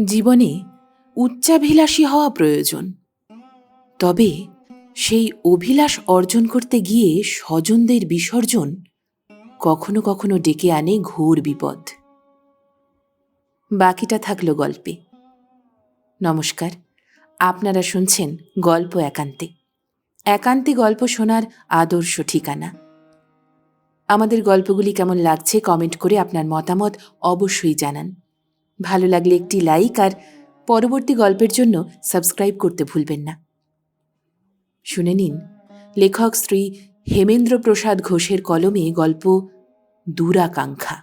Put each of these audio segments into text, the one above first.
জীবনে উচ্চাভিলাষী হওয়া প্রয়োজন, তবে সেই অভিলাষ অর্জন করতে গিয়ে স্বজনদের বিসর্জন কখনো কখনো ডেকে আনে ঘোর বিপদ। বাকিটা থাকলো গল্পে। নমস্কার, আপনারা শুনছেন গল্প একান্তে। একান্তে গল্প শোনার আদর্শ ঠিকানা। আমাদের গল্পগুলি কেমন লাগছে কমেন্ট করে আপনার মতামত অবশ্যই জানান। ভালো লাগলে একটি লাইক আর পরবর্তী গল্পের জন্য সাবস্ক্রাইব করতে ভুলবেন না। শুনে নিন লেখক শ্রী হেমেন্দ্র প্রসাদ ঘোষের কলমে গল্প দূরাকাঙ্ক্ষা।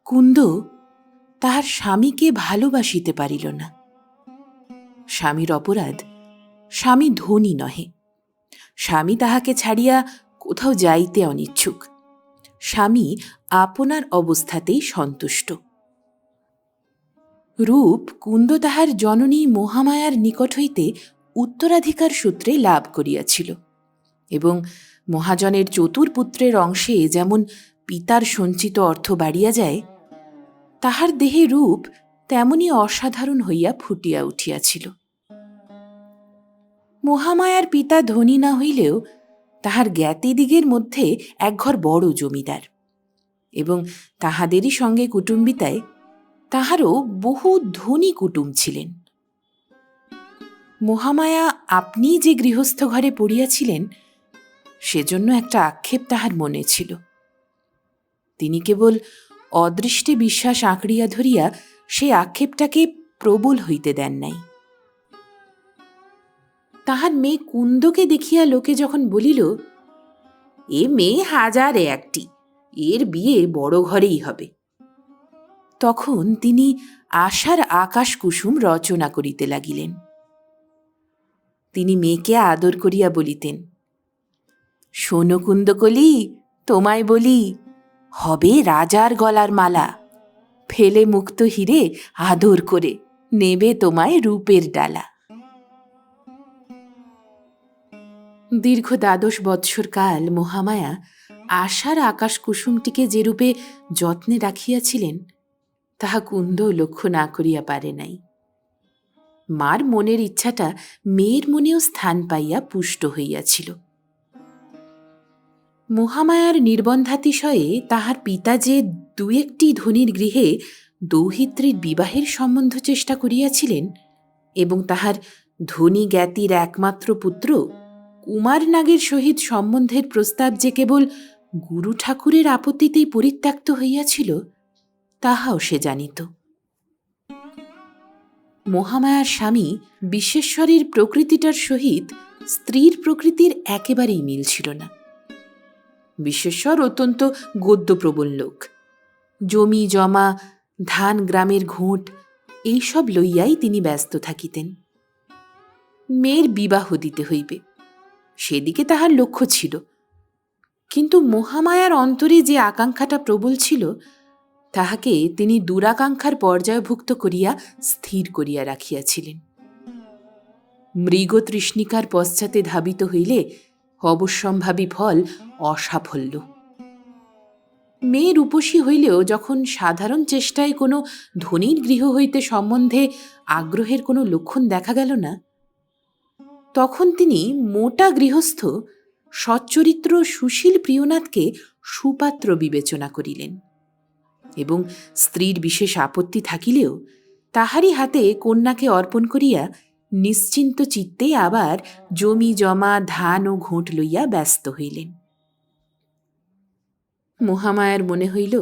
কুন্দ তাহার স্বামীকে ভালোবাসিতে পারিল না। স্বামীর অপরাধ, স্বামী ধনী নহে। স্বামী তাহাকে ছাড়িয়া কোথাও যাইতে অনিচ্ছুক। স্বামী আপনার অবস্থাতেই সন্তুষ্ট। রূপ কুন্দ তাহার জননী মহামায়ার নিকট হইতে উত্তরাধিকার সূত্রে লাভ করিয়াছিল, এবং মহাজনের চতুর্পুত্রের অংশে যেমন পিতার সঞ্চিত অর্থ বাড়িয়া যায়, তাহার দেহে রূপ তেমনি অসাধারণ হইয়া ফুটিয়া উঠিয়াছিল। মহামায়ার পিতা ধনী না হইলেও তাহার জ্ঞাতিদিগের মধ্যে একঘর বড় জমিদার, এবং তাহাদেরই সঙ্গে কুটুম্বিতায় তাহারও বহু ধনী কুটুম ছিলেন। মহামায়া আপনি যে গৃহস্থ ঘরে পড়িয়াছিলেন, সেজন্য একটা আক্ষেপ তাহার মনে ছিল। তিনি কেবল অদৃষ্টে বিশ্বাস আঁকড়িয়া ধরিয়া সেই আক্ষেপটাকে প্রবল হইতে দেন নাই। তাহার মেয়ে কুন্দকে দেখিয়া লোকে যখন বলিল, এ মেয়ে হাজারে একটি, এর বিয়ে বড় ঘরেই হবে, তখন তিনি আশার আকাশ কুসুম রচনা করিতে লাগিলেন। তিনি মেয়েকে আদর করিয়া বলিতেন, শোনো কুন্দকলি, তোমায় বলি, হবে রাজার গলার মালা, ফেলে মুক্ত হিরে আদর করে নেবে তোমায় রূপের ডালা। দীর্ঘ 12 বৎসর কাল মহামায়া আশার আকাশ কুসুমটিকে যেরূপে যত্নে রাখিয়াছিলেন, তাহা কুন্দ লক্ষ্য না করিয়া পারে নাই। মার মনের ইচ্ছাটা মেয়ের মনেও স্থান পাইয়া পুষ্ট হইয়াছিল। মহামায়ার নির্বন্ধাতিশয়ে তাহার পিতা যে 2-1টি ধনীর গৃহে দৌহিত্রীর বিবাহের সম্বন্ধ চেষ্টা করিয়াছিলেন, এবং তাহার ধনী জ্ঞাতির একমাত্র পুত্র কুমার নাগের সহিত সম্বন্ধের প্রস্তাব যে কেবল গুরু ঠাকুরের আপত্তিতেই পরিত্যক্ত হইয়াছিল, তাহাও সে জানিত। মহামায়ার স্বামী বিশ্বেশ্বরের প্রকৃতিটার সহিত স্ত্রীর প্রকৃতির একেবারেই মিল ছিল না। বিশ্বেশ্বর অত্যন্ত গদ্যপ্রবণ লোক। জমি জমা, ধান গ্রামের ঘোঁট, এইসব লইয়াই তিনি ব্যস্ত থাকিতেন। মেয়ের বিবাহ দিতে হইবে, সেদিকে তাহার লক্ষ্য ছিল, কিন্তু মহামায়ার অন্তরে যে আকাঙ্ক্ষাটা প্রবল ছিল, তাহাকে তিনি দূরাকাঙ্ক্ষার পর্যায়ভুক্ত করিয়া স্থির করিয়া রাখিয়াছিলেন। মৃগতৃষ্ণিকার পশ্চাতে ধাবিত হইলে অবশ্যম্ভাবী ফল অসাফল্য। মেয়ে রূপসী হইলেও যখন সাধারণ চেষ্টায় কোনো ধনীর গৃহ হইতে সম্বন্ধে আগ্রহের কোনো লক্ষণ দেখা গেল না, তখন তিনি মোটা গৃহস্থ সচ্চরিত্র সুশীল প্রিয়নাথকে সুপাত্র বিবেচনা করিলেন, এবং স্ত্রীর বিশেষ আপত্তি থাকিলেও তাহারই হাতে কন্যাকে অর্পণ করিয়া নিশ্চিন্ত চিত্তে আবার জমি জমা, ধান ও ঘোঁট লইয়া ব্যস্ত হইলেন। মহামায়ার মনে হইল,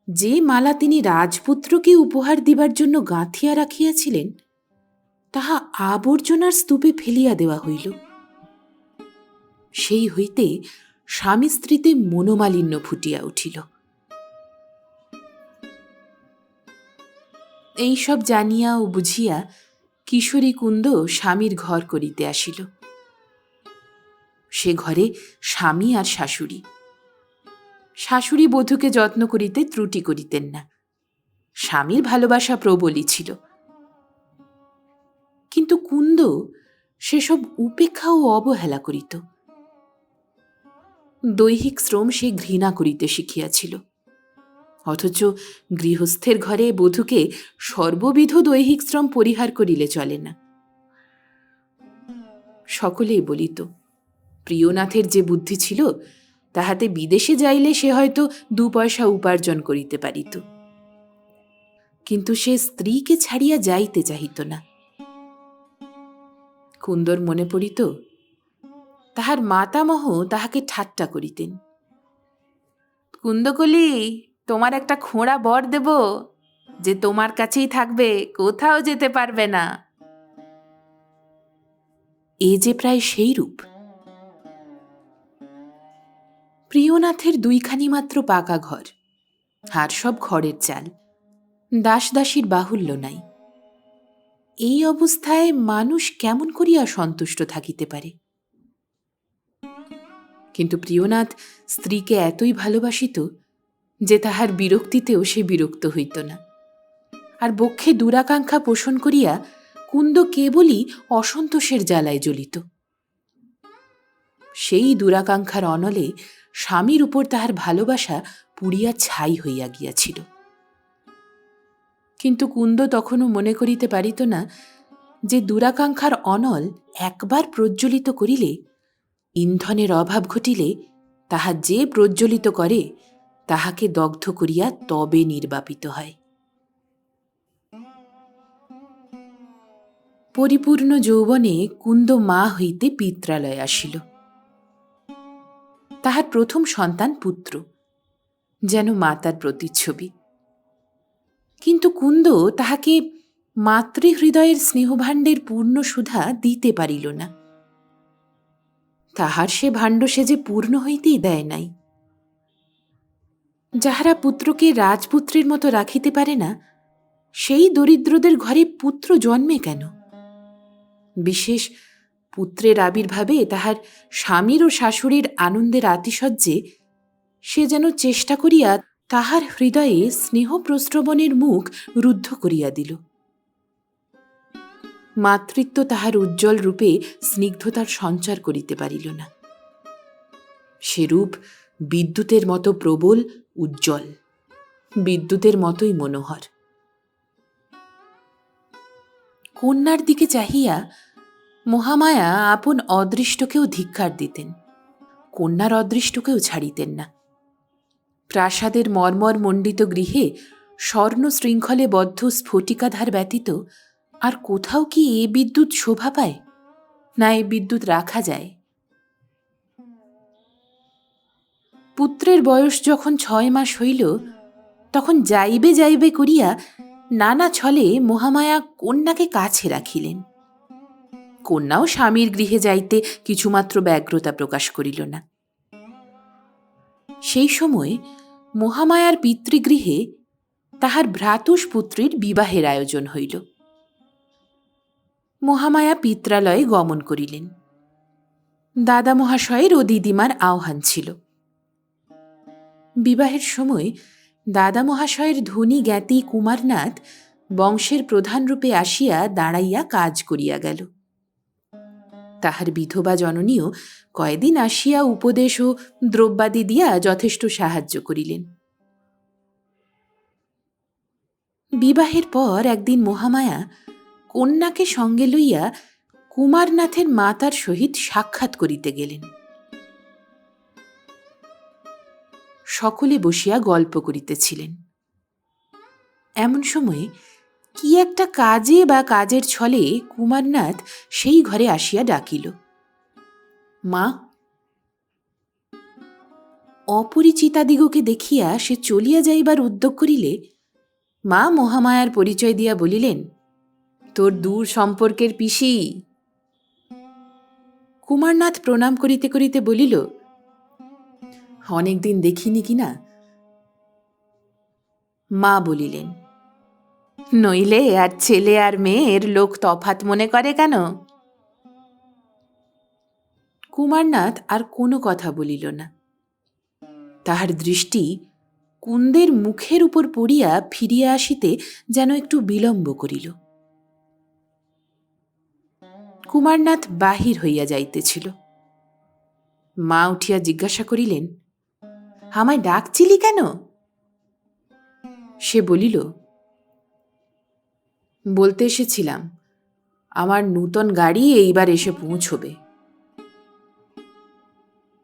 যে মালা তিনি রাজপুত্রকে উপহার দিবার জন্য গাঁথিয়া রাখিয়াছিলেন, তাহা আবর্জনার স্তূপে ফেলিয়া দেওয়া হইল। সেই হইতে স্বামী স্ত্রীতে মনোমালিন্য ফুটিয়া উঠিল। এইসব জানিয়া ও বুঝিয়া কিশোরী কুন্দ স্বামীর ঘর করিতে আসিল। সে ঘরে স্বামী আর শাশুড়ি। শাশুড়ি বধূকে যত্ন করিতে ত্রুটি করিতেন না। স্বামীর ভালোবাসা প্রবলই ছিল, কিন্তু কুন্দ সেসব উপেক্ষা ও অবহেলা করিত। দৈহিক শ্রম সে ঘৃণা করিতে শিখিয়াছিল, অথচ গৃহস্থের ঘরে বধূকে সর্ববিধ দৈহিক শ্রম পরিহার করিলে চলে না। সকলেই বলিত, প্রিয়নাথের যে বুদ্ধি ছিল তাহাতে বিদেশে যাইলে সে হয়তো 2 পয়সা উপার্জন করিতে পারিত, কিন্তু সে স্ত্রীকে ছাড়িয়া যাইতে চাহিত না। কুন্দর মনে পড়িত, তাহার মাতামহ তাহাকে ঠাট্টা করিতেন, কুন্দকলি, তোমার একটা খোঁড়া বর দেব, যে তোমার কাছেই থাকবে, কোথাও যেতে পারবে না। এ যে প্রায় সেই রূপ। প্রিয়নাথের 2খানি মাত্র পাকা ঘর, আর সব খড়ের চাল, দাসদাসীর বাহুল্য নাই। এই অবস্থায় মানুষ কেমন করিয়া সন্তুষ্ট থাকিতে পারে? কিন্তু প্রিয়নাথ স্ত্রীকে এতই ভালোবাসিত যে তাহার বিরক্তিতেও সে বিরক্ত হইত না, আর বক্ষে দুরাকাঙ্ক্ষা পোষণ করিয়া কুন্দ কেবলই অসন্তোষের জ্বালায় জ্বলিত। সেই দুরাকাঙ্ক্ষার অনলে স্বামীর উপর তাহার ভালোবাসা পুড়িয়া ছাই হইয়া গিয়াছিল। কিন্তু কুন্দ তখনও মনে করিতে পারিত না যে দুরাকাঙ্ক্ষার অনল একবার প্রজ্বলিত করিলে, ইন্ধনের অভাব ঘটিলে তাহা যে প্রজ্বলিত করে তাহাকে দগ্ধ করিয়া তবে নির্বাপিত হয়। পরিপূর্ণ যৌবনে কুন্দ মা হইতে পিত্রালয়ে আসিল। তাহার প্রথম সন্তান পুত্র, যেন মাতার প্রতিচ্ছবি। কিন্তু কুন্দ তাহাকে মাতৃহৃদয়ের স্নেহভাণ্ডের পূর্ণ সুধা দিতে পারিল না। তাহার সে ভাণ্ড সে যে পূর্ণ হইতেই দেয় নাই। যাহারা পুত্রকে রাজপুত্রের মতো রাখিতে পারে না, সেই দরিদ্রদের ঘরে পুত্র জন্মে কেন? বিশেষ পুত্রের আবির্ভাবে তাহার স্বামীর ও শাশুড়ির আনন্দের আতিশয্যে সে যেন চেষ্টা করিয়া তাহার হৃদয়ে স্নেহ প্রস্রবণের মুখ রুদ্ধ করিয়া দিল। মাতৃত্ব তাহার উজ্জ্বল রূপে স্নিগ্ধতার সঞ্চার করিতে পারিল না। সে রূপ বিদ্যুতের মতো প্রবল, উজ্জ্বল, বিদ্যুতের মতোই মনোহর। কন্যার দিকে চাহিয়া মহামায়া আপন অদৃষ্টকেও ধিক্কার দিতেন, কন্যার অদৃষ্টকেও ছাড়িতেন না। প্রাসাদের মর্মর মণ্ডিত গৃহে স্বর্ণ শৃঙ্খলে বদ্ধ স্ফটিকাধার ব্যতীত আর কোথাও কি এ বিদ্যুৎ শোভা পায়, না এ বিদ্যুৎ রাখা যায়? পুত্রের বয়স যখন 6 মাস হইল, তখন যাইবে যাইবে করিয়া নানা ছলে মহামায়া কন্যাকে কাছে রাখিলেন। কন্যাও স্বামীর গৃহে যাইতে কিছুমাত্র ব্যগ্রতা প্রকাশ করিল না। সেই সময় মহামায়ার পিতৃগৃহে তাহার ভ্রাতুষ্পুত্রীর বিবাহের আয়োজন হইল। মহামায়া পিত্রালয়ে গমন করিলেন। দাদা মহাশয়ের ও দিদিমার আহ্বান ছিল। বিবাহের সময় দাদা মহাশয়ের ধনী জ্ঞাতি কুমারনাথ বংশের প্রধানরূপে আসিয়া দাঁড়াইয়া কাজ করিয়া গেল। তাহার বিধবা জননীও কয়দিন আসিয়া উপদেশ ও দ্রব্যাদি দিয়া যথেষ্ট সাহায্য করিলেন। বিবাহের পর একদিন মহামায়া কন্যাকে সঙ্গে লইয়া কুমারনাথের মাতার সহিত সাক্ষাৎ করিতে গেলেন। সকলে বসিয়া গল্প করিতেছিলেন। এমন সময়ে কি একটা কাজে বা কাজের ছলে কুমারনাথ সেই ঘরে আসিয়া ডাকিল, মা। অপরিচিতাদিগকে দেখিয়া সে চলিয়া যাইবার উদ্যোগ করিলে মা মহামায়ার পরিচয় দিয়া বলিলেন, তোর দূর সম্পর্কের পিসি। কুমারনাথ প্রণাম করিতে করিতে বলিল, অনেকদিন দেখিনি কিনা? মা বলিলেন, নইলে আর ছেলে আর মেয়ের লোক তফাৎ মনে করে কেন? কুমারনাথ আর কোনো কথা বলিল না। তাহার দৃষ্টি কুন্দের মুখের উপর পড়িয়া ফিরিয়া আসিতে যেন একটু বিলম্ব করিল। কুমারনাথ বাহির হইয়া যাইতেছিল। মা উঠিয়া জিজ্ঞাসা করিলেন, আমায় ডাকছিলি কেন? সে বলিল, বলতে এসেছিলাম আমার নূতন গাড়ি এইবার এসে পৌঁছবে।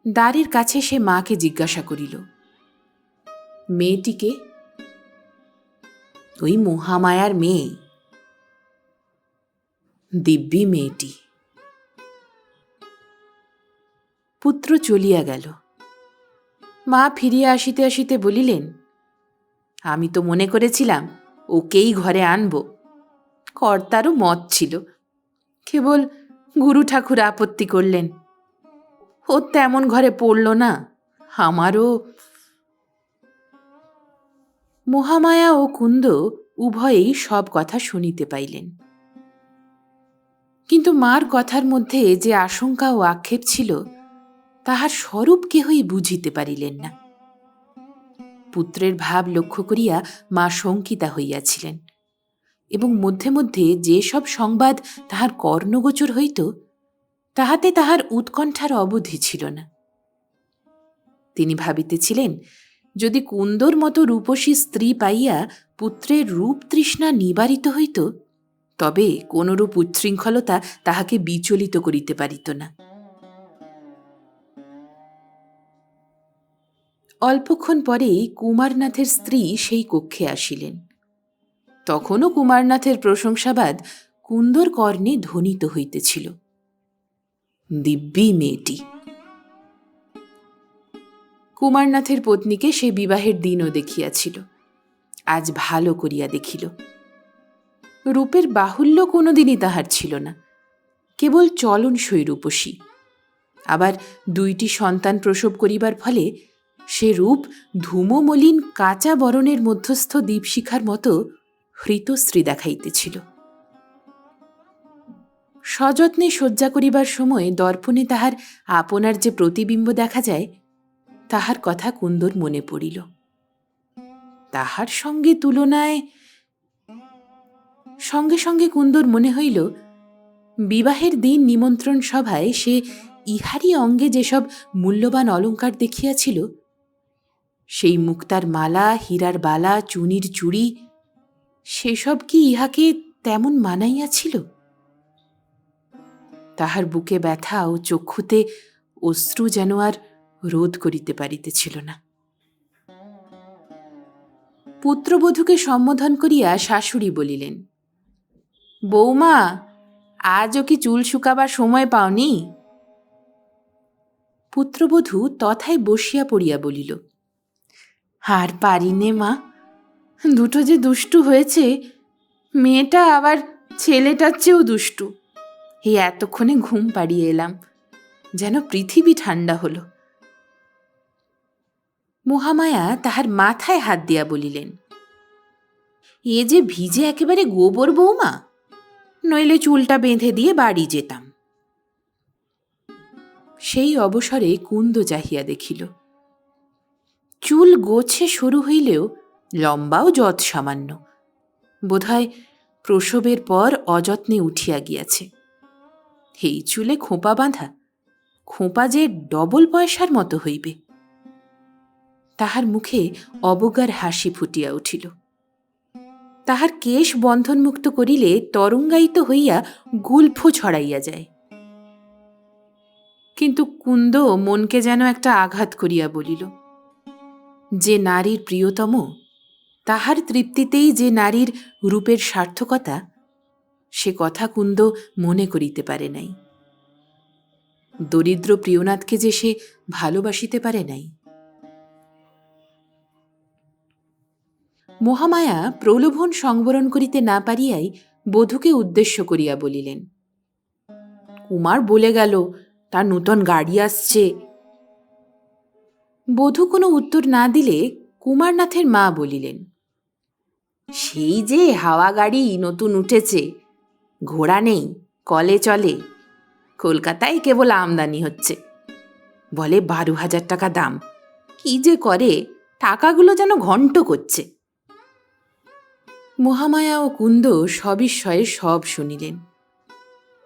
দ্বারের কাছে সে মাকে জিজ্ঞাসা করিল, মেয়েটিকে? ওই মহামায়ার মেয়ে। দিব্যি মেয়েটি। পুত্র চলিয়া গেল। মা ফিরিয়া আসিতে আসিতে বলিলেন, আমি তো মনে করেছিলাম ওকেই ঘরে আনব। কর্তারও মত ছিল, কেবল গুরু ঠাকুর আপত্তি করলেন। ও তেমন ঘরে পড়ল না। আমারও। মহামায়া ও কুন্দ উভয়েই সব কথা শুনিতে পাইলেন, কিন্তু মার কথার মধ্যে যে আশঙ্কা ও আক্ষেপ ছিল তাহার স্বরূপ কেহই বুঝিতে পারিলেন না। পুত্রের ভাব লক্ষ্য করিয়া মা শঙ্কিতা হইয়াছিলেন, এবং মধ্যে মধ্যে যে সব সংবাদ তাহার কর্ণগোচর হইত তাহাতে তাহার উৎকণ্ঠার অবধি ছিল না। তিনি ভাবিতেছিলেন, যদি কুন্দর মতো রূপসী স্ত্রী পাইয়া পুত্রের রূপ তৃষ্ণা নিবারিত হইত, তবে কোনরূপ উচ্ছৃঙ্খলতা তাহাকে বিচলিত করিতে পারিত না। অল্পক্ষণ পরেই কুমারনাথের স্ত্রী সেই কক্ষে আসিলেন। তখনও কুমারনাথের প্রশংসাবাদ কুন্দর কর্ণে ধ্বনিত হইতেছিল। দিব্যি মেয়েটি। কুমারনাথের পত্নীকে সে বিবাহের দিনও দেখিয়াছিল, আজ ভালো করিয়া দেখিল। রূপের বাহুল্য কোনোদিনই তাহার ছিল না, কেবল চলনসই রূপসী। আবার 2টি সন্তান প্রসব করিবার ফলে সে রূপ ধূমমলিন কাঁচা বরণের মধ্যস্থ দীপশিখার মতো হৃতশ্রী দেখাইতেছিল। সযত্নে শয্যা করিবার সময় দর্পণে তাহার আপনার যে প্রতিবিম্ব দেখা যায়, তাহার কথা কুন্দর মনে পড়িল। তাহার সঙ্গে তুলনায় সঙ্গে সঙ্গে কুন্দর মনে হইল, বিবাহের দিন নিমন্ত্রণ সভায় সে ইহারই অঙ্গে যেসব মূল্যবান অলঙ্কার দেখিয়াছিল, সেই মুক্তার মালা, হীরার বালা, চুনির চুড়ি, সেসব কি ইহাকে তেমন মানাইয়াছিল? তাহার বুকে ব্যথা ও চক্ষুতে অশ্রু যেন আর রোধ করিতে পারিতেছিল না। পুত্রবধূকে সম্বোধন করিয়া শাশুড়ি বলিলেন, বৌমা, আজও কি চুল শুকাবার সময় পাওনি? পুত্রবধূ তথায় বসিয়া পড়িয়া বলিল, আর পারি নে মা, দুটো যে দুষ্টু হয়েছে, মেয়েটা আবার ছেলেটার চেয়েও দুষ্টু। এই এতক্ষণে ঘুম পাড়িয়ে এলাম, যেন পৃথিবী ঠান্ডা হল। মহামায়া তাহার মাথায় হাত দিয়া বলিলেন, এ যে ভিজে একেবারে গোবর বৌমা, নইলে চুলটা বেঁধে দিয়ে বাড়ি যেতাম। সেই অবসরে কুন্দ চাহিয়া দেখিল, চুল গোছে সরু হইলেও লম্বাও যৎ সামান্য, বোধহয় প্রসবের পর অযত্নে উঠিয়া গিয়াছে। এই চুলে খোঁপা বাঁধা, খোঁপা যে ডবল পয়সার মতো হইবে। তাহার মুখে অবজ্ঞার হাসি ফুটিয়া উঠিল। তাহার কেশ বন্ধনমুক্ত করিলে তরঙ্গায়িত হইয়া গুল্ফ ছড়াইয়া যায়। কিন্তু কুন্দ মনকে যেন একটা আঘাত করিয়া বলিল, যে নারীর প্রিয়তম, তাহার তৃপ্তিতেই যে নারীর রূপের সার্থকতা, সে কথা কুন্দ মনে করিতে পারে নাই। দরিদ্র প্রিয়নাথকে যে সে ভালোবাসিতে পারে নাই। মহামায়া প্রলোভন সংবরণ করিতে না পারিয়াই বধূকে উদ্দেশ্য করিয়া বলিলেন, কুমার বলে গেল তার নূতন গাড়ি আসছে। বধূ কোনো উত্তর না দিলে কুমারনাথের মা বলিলেন, সেই যে হাওয়া গাড়ি নতুন উঠেছে, ঘোড়া নেই, কলে চলে, কলকাতায় কেবল আমদানি হচ্ছে, বলে 12,000 টাকা দাম। কি যে করে, টাকাগুলো যেন ঘন্ট করছে। মহামায়া ও কুন্দ সবিস্ময়ে সব শুনিলেন।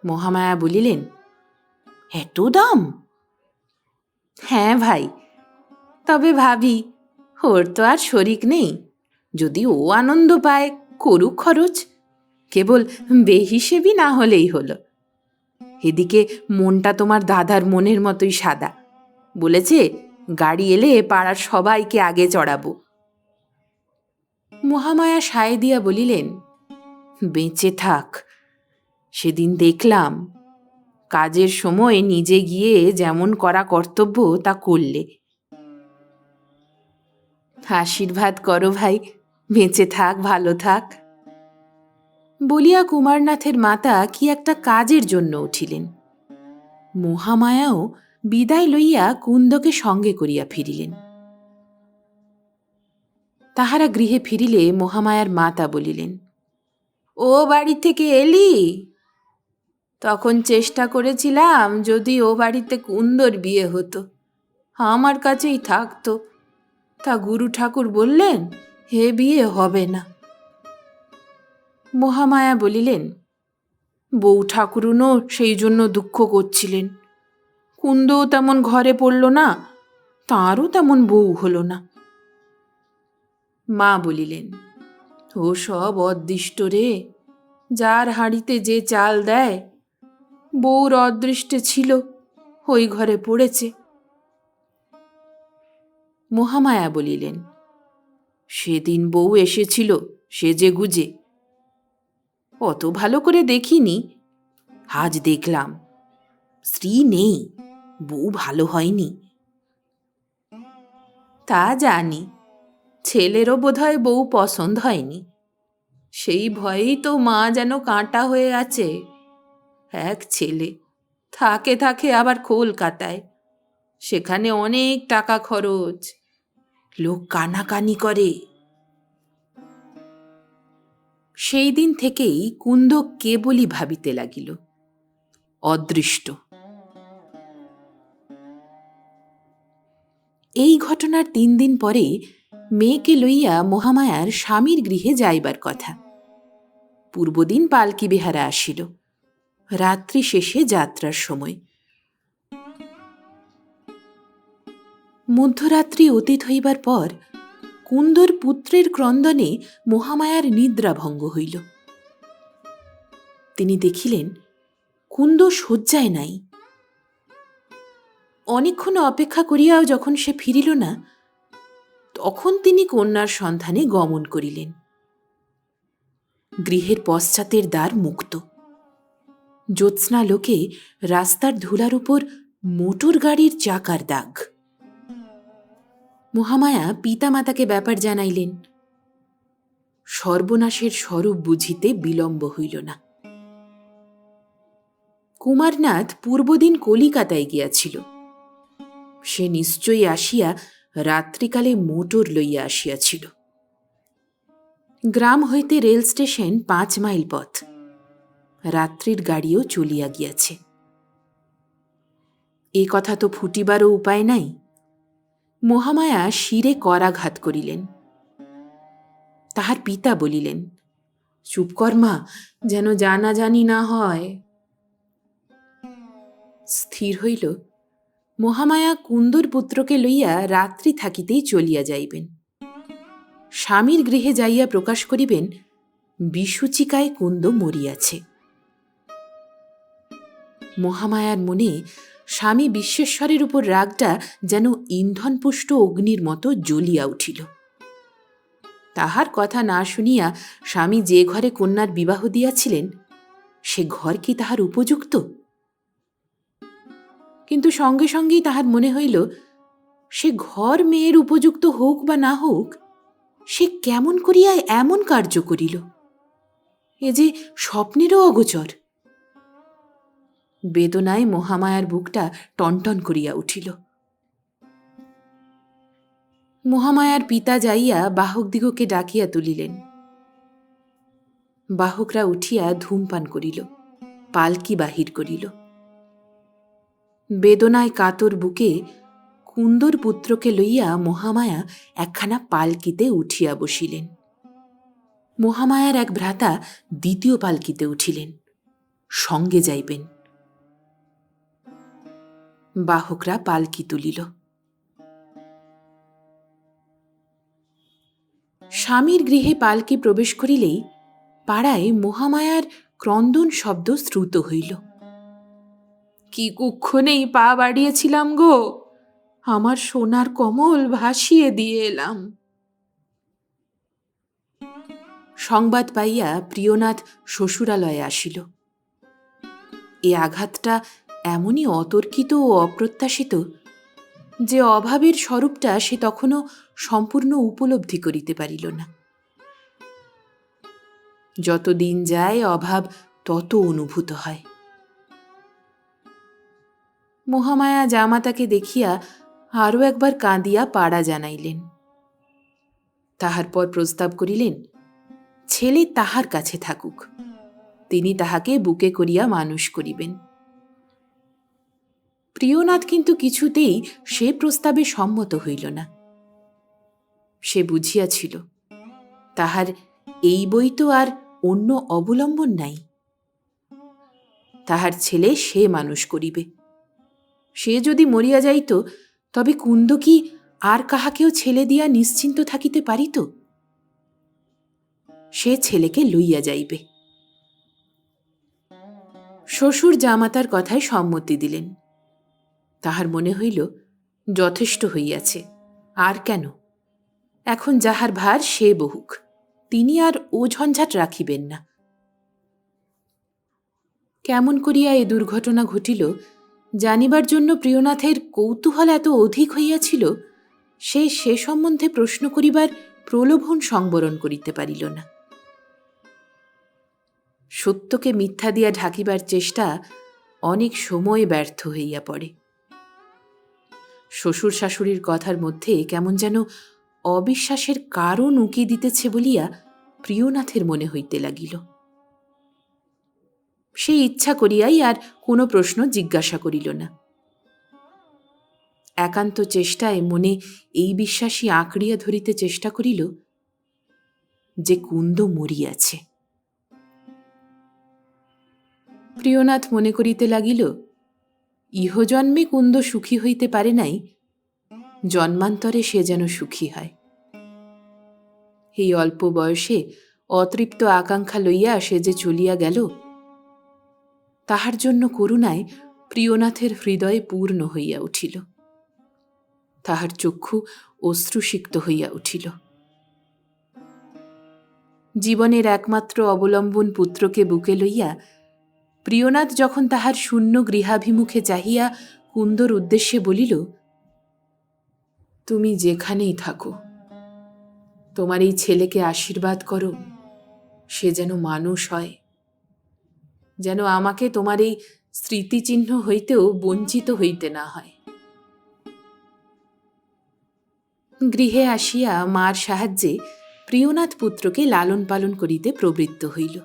মহামায়া বলিলেন, এত দাম? হ্যাঁ ভাই, তবে ভাবি ওর তো আর শরিক নেই, যদি ও আনন্দ পায় করুক খরচ, কেবল বেহিসেবি না হলেই হলো। এদিকে মনটা তোমার দাদার মনের মতোই সাদা, বলেছে গাড়ি এলে পাড়ার সবাইকে আগে চড়াবো। মহামায়া সায় দিয়া বলিলেন, বেঁচে থাক, সেদিন দেখলাম কাজের সময় নিজে গিয়ে যেমন করা কর্তব্য তা করলে। আশীর্বাদ করো ভাই, বেঁচে থাক, ভালো থাক। বলিয়া কুমারনাথের মাতা কি একটা কাজের জন্য উঠিলেন। মহামায়াও বিদায় লইয়া কুন্দকে সঙ্গে করিয়া ফিরিলেন। তাহারা গৃহে ফিরিলে মহামায়ার মাতা বলিলেন, ও বাড়ি থেকে এলি? তখন চেষ্টা করেছিলাম যদি ও বাড়িতে কুন্দর বিয়ে হতো, আমার কাছেই থাকতো, তা গুরু ঠাকুর বললেন হে বিয়ে হবে না। মহামায়া বলিলেন, বউ ঠাকুরুনও সেই জন্য দুঃখ করছিলেন, কুন্দও তেমন ঘরে পড়ল না, তাঁরও তেমন বউ হল না। মা বলিলেন, ও সব অদৃষ্ট রে, যার হাঁড়িতে যে চাল দেয়, বউর অদৃষ্টে ছিল, ওই ঘরে পড়েছে। মহামায়া বলিলেন, সেদিন বউ এসেছিল সেজে গুজে, অত ভালো করে দেখিনি, আজ দেখলাম স্ত্রী নেই, বউ ভালো হয়নি। তা জানি, ছেলেরও বোধহয় বউ পছন্দ হয়নি, সেই ভয়েই তো মা যেন কাঁটা হয়ে আছে। এক ছেলে, থাকে থাকে আবার কলকাতায়, সেখানে অনেক টাকা খরচ, লোক কানাকানি করে। সেই দিন থেকেই কুন্দ কেবলই ভাবিতে লাগিল, অদৃষ্ট। এই ঘটনার 3 দিন পরে মেয়েকে লইয়া মহামায়ার স্বামীর গৃহে যাইবার কথা। পূর্বদিন পালকি বেহারা আসিল, রাত্রি শেষে যাত্রার সময়। মধ্যরাত্রি অতীত হইবার পর কুন্দর পুত্রের ক্রন্দনে মহামায়ার নিদ্রাভঙ্গ হইল। তিনি দেখিলেন কুন্দ শয্যায় নাই। অনেকক্ষণ অপেক্ষা করিয়াও যখন সে ফিরিল না, তখন তিনি কন্যার সন্ধানে গমন করিলেন। গৃহের পশ্চাতের দ্বার মুক্ত, জ্যোৎস্না লোকে রাস্তার ধুলার উপর মোটর গাড়ির চাকার দাগ। মহামায়া পিতামাতাকে ব্যাপার জানাইলেন। সর্বনাশের স্বরূপ বুঝিতে বিলম্ব হইল না। কুমারনাথ পূর্বদিন কলিকাতায় গিয়াছিল, সে নিশ্চয়ই আসিয়া রাত্রিকালে মোটর লইয়া আসিয়াছিল। গ্রাম হইতে রেল স্টেশন 5 মাইল পথ, রাত্রির গাড়িও চলিয়া গিয়াছে। এ কথা তো ফুটিবারও উপায় নাই। মহামায়া শিরে করাঘাত করিলেন। তাহার পিতা বলিলেন, চুপ কর মা, যেন জানাজানি না হয়। স্থির হইল মহামায়া কুন্দর পুত্রকে লইয়া রাত্রি থাকিতেই চলিয়া যাইবেন। স্বামীর গৃহে যাইয়া প্রকাশ করিবেন বিসূচিকায় কুন্দ মরিয়াছে। মহামায়ার মনে স্বামী বিশ্বেশ্বরের উপর রাগটা যেন ইন্ধনপুষ্ট অগ্নির মতো জ্বলিয়া উঠিল। তাহার কথা না শুনিয়া স্বামী যে ঘরে কন্যার বিবাহ দিয়াছিলেন, সে ঘর কি তাহার উপযুক্ত? কিন্তু সঙ্গে সঙ্গেই তাহার মনে হইল, সে ঘর মেয়ের উপযুক্ত হোক বা না হোক, সে কেমন করিয়া এমন কার্য করিল, এ যে স্বপ্নেরও অগোচর। বেদনায় মহামায়ার বুকটা টনটন করিয়া উঠিল। মহামায়ার পিতা যাইয়া বাহকদিগকে ডাকিয়া তুলিলেন। বাহকরা উঠিয়া ধূমপান করিল, পালকি বাহির করিল। বেদনায় কাতর বুকে কুন্দর পুত্রকে লইয়া মহামায়া একখানা পালকিতে উঠিয়া বসিলেন। মহামায়ার এক ভ্রাতা দ্বিতীয় পালকিতে উঠিলেন, সঙ্গে যাইবেন। বাহকরা পালকি তুলিল। স্বামীর গৃহে পালকি প্রবেশ করিলেই পাড়ায় মহামায়ার ক্রন্দন শব্দ শ্রুত হইল। কি কুক্ষণেই পা বাড়িয়েছিলাম গো, আমার সোনার কমল ভাসিয়ে দিয়ে এলাম। সংবাদ পাইয়া প্রিয়নাথ শ্বশুরালয়ে আসিল। এ আঘাতটা এমনই অতর্কিত ও অপ্রত্যাশিত যে অভাবের স্বরূপটা সে তখনও সম্পূর্ণ উপলব্ধি করিতে পারিল না। যত দিন যায় অভাব তত অনুভূত হয়। মহামায়া জামাতাকে দেখিয়া আরও একবার কাঁদিয়া পাড়া জানাইলেন। তাহার পর প্রস্তাব করিলেন, ছেলে তাহার কাছে থাকুক, তিনি তাহাকে বুকে করিয়া মানুষ করিবেন। প্রিয়নাথ কিন্তু কিছুতেই সে প্রস্তাবে সম্মত হইল না। সে বুঝিয়াছিল তাহার এই বই তো আর অন্য অবলম্বন নাই। তাহার ছেলে সে মানুষ করিবে। সে যদি মরিয়া যাইত তবে কুন্দ কি আর কাহাকেও ছেলে দিয়া নিশ্চিন্ত থাকিতে পারিত? সে ছেলেকে লইয়া যাইবে। শ্বশুর জামাতার কথায় সম্মতি দিলেন। তাহার মনে হইল যথেষ্ট হইয়াছে, আর কেন? এখন যাহার ভার সে বহুক, তিনি আর ও ঝঞ্ঝাট রাখিবেন না। কেমন করিয়া এ দুর্ঘটনা ঘটিল জানিবার জন্য প্রিয়নাথের কৌতূহল এত অধিক হইয়াছিল, সে সম্বন্ধে প্রশ্ন করিবার প্রলোভন সংবরণ করিতে পারিল না। সত্যকে মিথ্যা দিয়া ঢাকিবার চেষ্টা অনেক সময় ব্যর্থ হইয়া পড়ে। শ্বশুর শাশুড়ির কথার মধ্যে কেমন যেন অবিশ্বাসের কারণ উকি দিতেছে বলিয়া প্রিয়নাথের মনে হইতে লাগিল। সে ইচ্ছা করিয়াই আর কোনো প্রশ্ন জিজ্ঞাসা করিল না। একান্ত চেষ্টায় মনে এই বিশ্বাসই আঁকড়িয়া ধরিতে চেষ্টা করিল যে কুন্দ মরিয়াছে। প্রিয়নাথ মনে করিতে লাগিল, ইহজন্মে কুন্দ সুখী হইতে পারে নাই, জন্মান্তরে সে যেন সুখী হয়। এই অল্প বয়সে অতৃপ্ত আকাঙ্ক্ষা লইয়া সে যে চলিয়া গেল, তাহার জন্য করুণায় প্রিয়নাথের হৃদয়ে পূর্ণ হইয়া উঠিল। তাহার চক্ষু অশ্রুসিক্ত হইয়া উঠিল। জীবনের একমাত্র অবলম্বন পুত্রকে বুকে লইয়া প্রিয়নাথ যখন তাহার শূন্য গৃহাভিমুখে চাহিয়া কুন্দর উদ্দেশ্যে বলিল, তুমি যেখানেই থাকো তোমার এই ছেলেকে আশীর্বাদ করো, সে যেন মানুষ হয়, যেন আমাকে তোমার এই স্মৃতিচিহ্ন হইতেও বঞ্চিত হইতে না হয়। গৃহে আসিয়া মার সাহায্যে প্রিয়নাথ পুত্রকে লালন পালন করিতে প্রবৃত্ত হইল।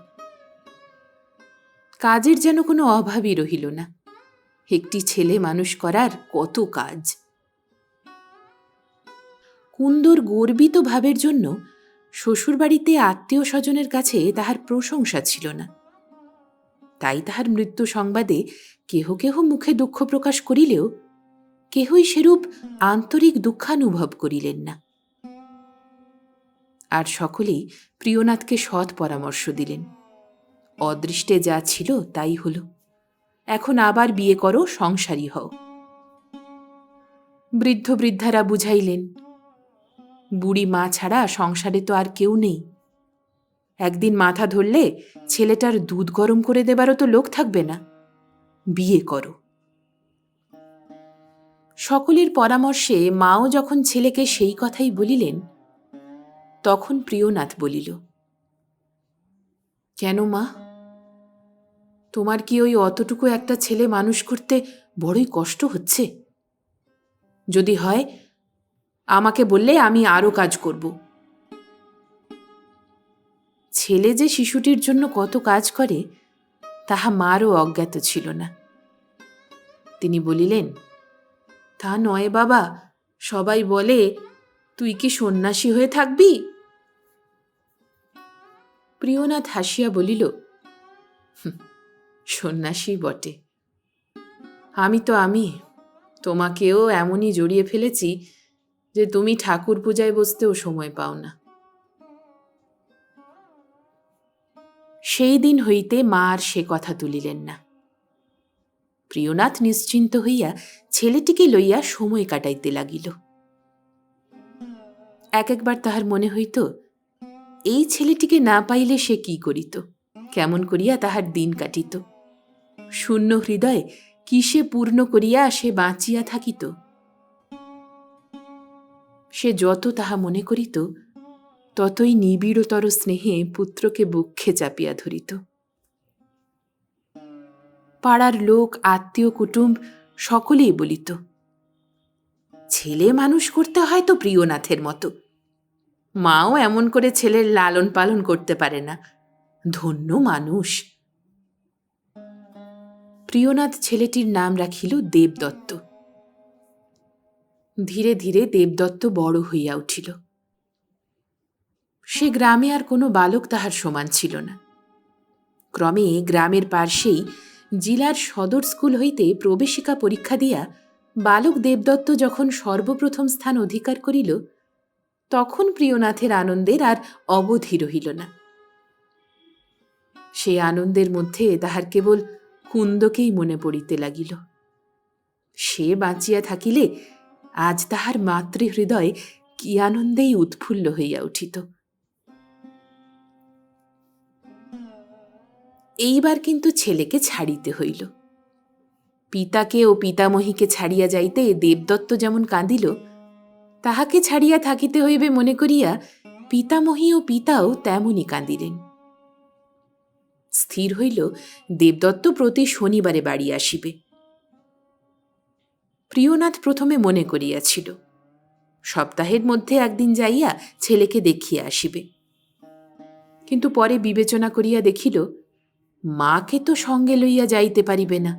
কাজের যেন কোনো অভাবই রহিল না। একটি ছেলে মানুষ করার কত কাজ! কুন্দর গর্বিত ভাবের জন্য শ্বশুরবাড়িতে আত্মীয় স্বজনের কাছে তাহার প্রশংসা ছিল না। তাই তাহার মৃত্যু সংবাদে কেহ কেহ মুখে দুঃখ প্রকাশ করিলেও কেহই সেরূপ আন্তরিক দুঃখানুভব করিলেন না। আর সকলেই প্রিয়নাথকে সৎ পরামর্শ দিলেন। অদৃষ্টে যা ছিল তাই হল, এখন আবার বিয়ে করো, সংসারী হও। বৃদ্ধ বৃদ্ধারা বুঝাইলেন, বুড়ি মা ছাড়া সংসারে তো আর কেউ নেই। একদিন মাথা ধরলে ছেলেটার দুধ গরম করে দেবারও তো লোক থাকবে না, বিয়ে করো। সকলের পরামর্শে মাও যখন ছেলেকে সেই কথাই বলিলেন, তখন প্রিয়নাথ বলিল, কেন মা, তোমার কি ওই অতটুকু একটা ছেলে মানুষ করতে বড়ই কষ্ট হচ্ছে? যদি হয় আমাকে বললে আমি আরও কাজ করব। ছেলে যে শিশুটির জন্য কত কাজ করে তাহা মারও অজ্ঞাত ছিল না। তিনি বলিলেন, তা নয় বাবা, সবাই বলে তুই কি সন্ন্যাসী হয়ে থাকবি? প্রিয়নাথ হাসিয়া বলিল, সন্ন্যাসী বটে, আমি তো আমি, তোমাকেও এমনই জড়িয়ে ফেলেছি যে তুমি ঠাকুর পূজায় বসতেও সময় পাও না। সেই দিন হইতে মা আর সে কথা তুলিলেন না। প্রিয়নাথ নিশ্চিন্ত হইয়া ছেলেটিকে লইয়া সময় কাটাইতে লাগিল। একবার তাহার মনে হইত, এই ছেলেটিকে না পাইলে সে কি করিত, কেমন করিয়া তাহার দিন কাটিত, শূন্য হৃদয়ে কিসে পূর্ণ করিয়া সে বাঁচিয়া থাকিত। সে যত তাহা মনে করিত, ততই নিবিড়তর স্নেহে পুত্রকে বক্ষে চাপিয়া ধরিত। পাড়ার লোক, আত্মীয় কুটুম্ব সকলেই বলিত, ছেলে মানুষ করতে হয় তো প্রিয়নাথের মতো, মাও এমন করে ছেলের লালন পালন করতে পারে না, ধন্য মানুষ। প্রিয়নাথ ছেলেটির নাম রাখিল দেবদত্ত। ধীরে ধীরে দেবদত্ত বড় হইয়া উঠিল। সে গ্রামে আর কোনো বালক তাহার সমান ছিল না। ক্রমে গ্রামের পার্শ্বেই জেলার সদর স্কুল হইতে প্রবেশিকা পরীক্ষা দিয়া বালক দেবদত্ত যখন সর্বপ্রথম স্থান অধিকার করিল, তখন প্রিয়নাথের আনন্দের আর অবধি রহিল না। সেই আনন্দের মধ্যে তাহার কেবল কুন্দকেই মনে পড়িতে লাগিল। সে বাঁচিয়া থাকিলে আজ তাহার মাতৃহৃদয় কি আনন্দেই উৎফুল্ল হইয়া উঠিত। এইবার কিন্তু ছেলেকে ছাড়িতে হইল। পিতাকে ও পিতামহীকে ছাড়িয়া যাইতে দেবদত্ত যেমন কাঁদিল, তাহাকে ছাড়িয়া থাকিতে হইবে মনে করিয়া পিতামহী ও পিতাও তেমনই কাঁদিলেন। স্থির হইল দেবদত্ত প্রতি শনিবারে বাড়ি আসিবে। প্রিয়নাথ প্রথমে মনে করিয়াছিল, সপ্তাহের মধ্যে একদিন যাইয়া ছেলেকে দেখিয়া আসিবে, কিন্তু পরে বিবেচনা করিয়া দেখিল, মাকে তো সঙ্গে লইয়া যাইতে পারিবে না।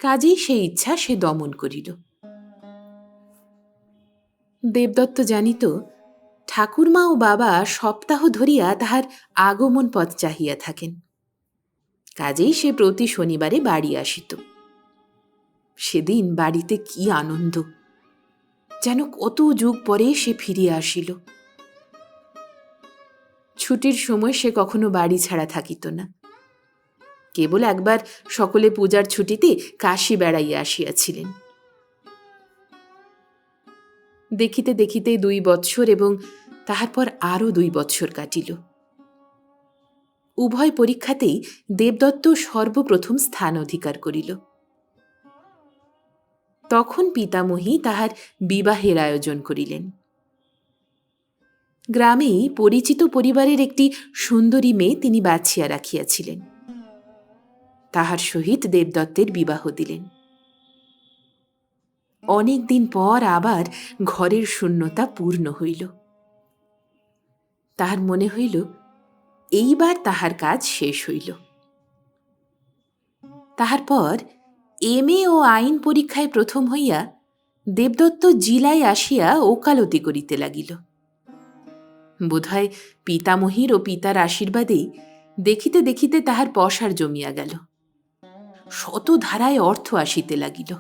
কাজেই সেই ইচ্ছা সে দমন করিল। দেবদত্ত জানিত ঠাকুরমা ও বাবা সপ্তাহ ধরিয়া তাহার আগমন পথ চাহিয়া থাকেন। কাজেই সে প্রতি শনিবারে বাড়ি আসিত। সেদিন বাড়িতে কি আনন্দ, যেন কত যুগ পরে সে ফিরিয়া আসিল। ছুটির সময় সে কখনো বাড়ি ছাড়া থাকিত না। কেবল একবার সকলে পূজার ছুটিতে কাশী বেড়াইয়া আসিয়াছিলেন। দেখিতে দেখিতে 2 বৎসর এবং তাহার পর আরও 2 বৎসর কাটিল। উভয় পরীক্ষাতেই দেবদত্ত সর্বপ্রথম স্থান অধিকার করিল। তখন পিতামহী তাহার বিবাহের আয়োজন করিলেন। গ্রামেই পরিচিত পরিবারের একটি সুন্দরী মেয়ে তিনি বাছিয়া রাখিয়াছিলেন। তাহার সহিত দেবদত্তের বিবাহ দিলেন। অনেক দিন পর আবার ঘরের শূন্যতা পূর্ণ হইল। তাহার মনে হইল, এইবার তাহার কাজ শেষ হইল। তাহার পর এমএ ও আইন পরীক্ষায় প্রথম হইয়া দেবদত্ত জিলায় আসিয়া ওকালতি করিতে লাগিল। বোধহয় পিতামহীর ও পিতার আশীর্বাদেই দেখিতে দেখিতে তাহার পসার জমিয়া গেল। শত ধারায় অর্থ আসিতে লাগিল।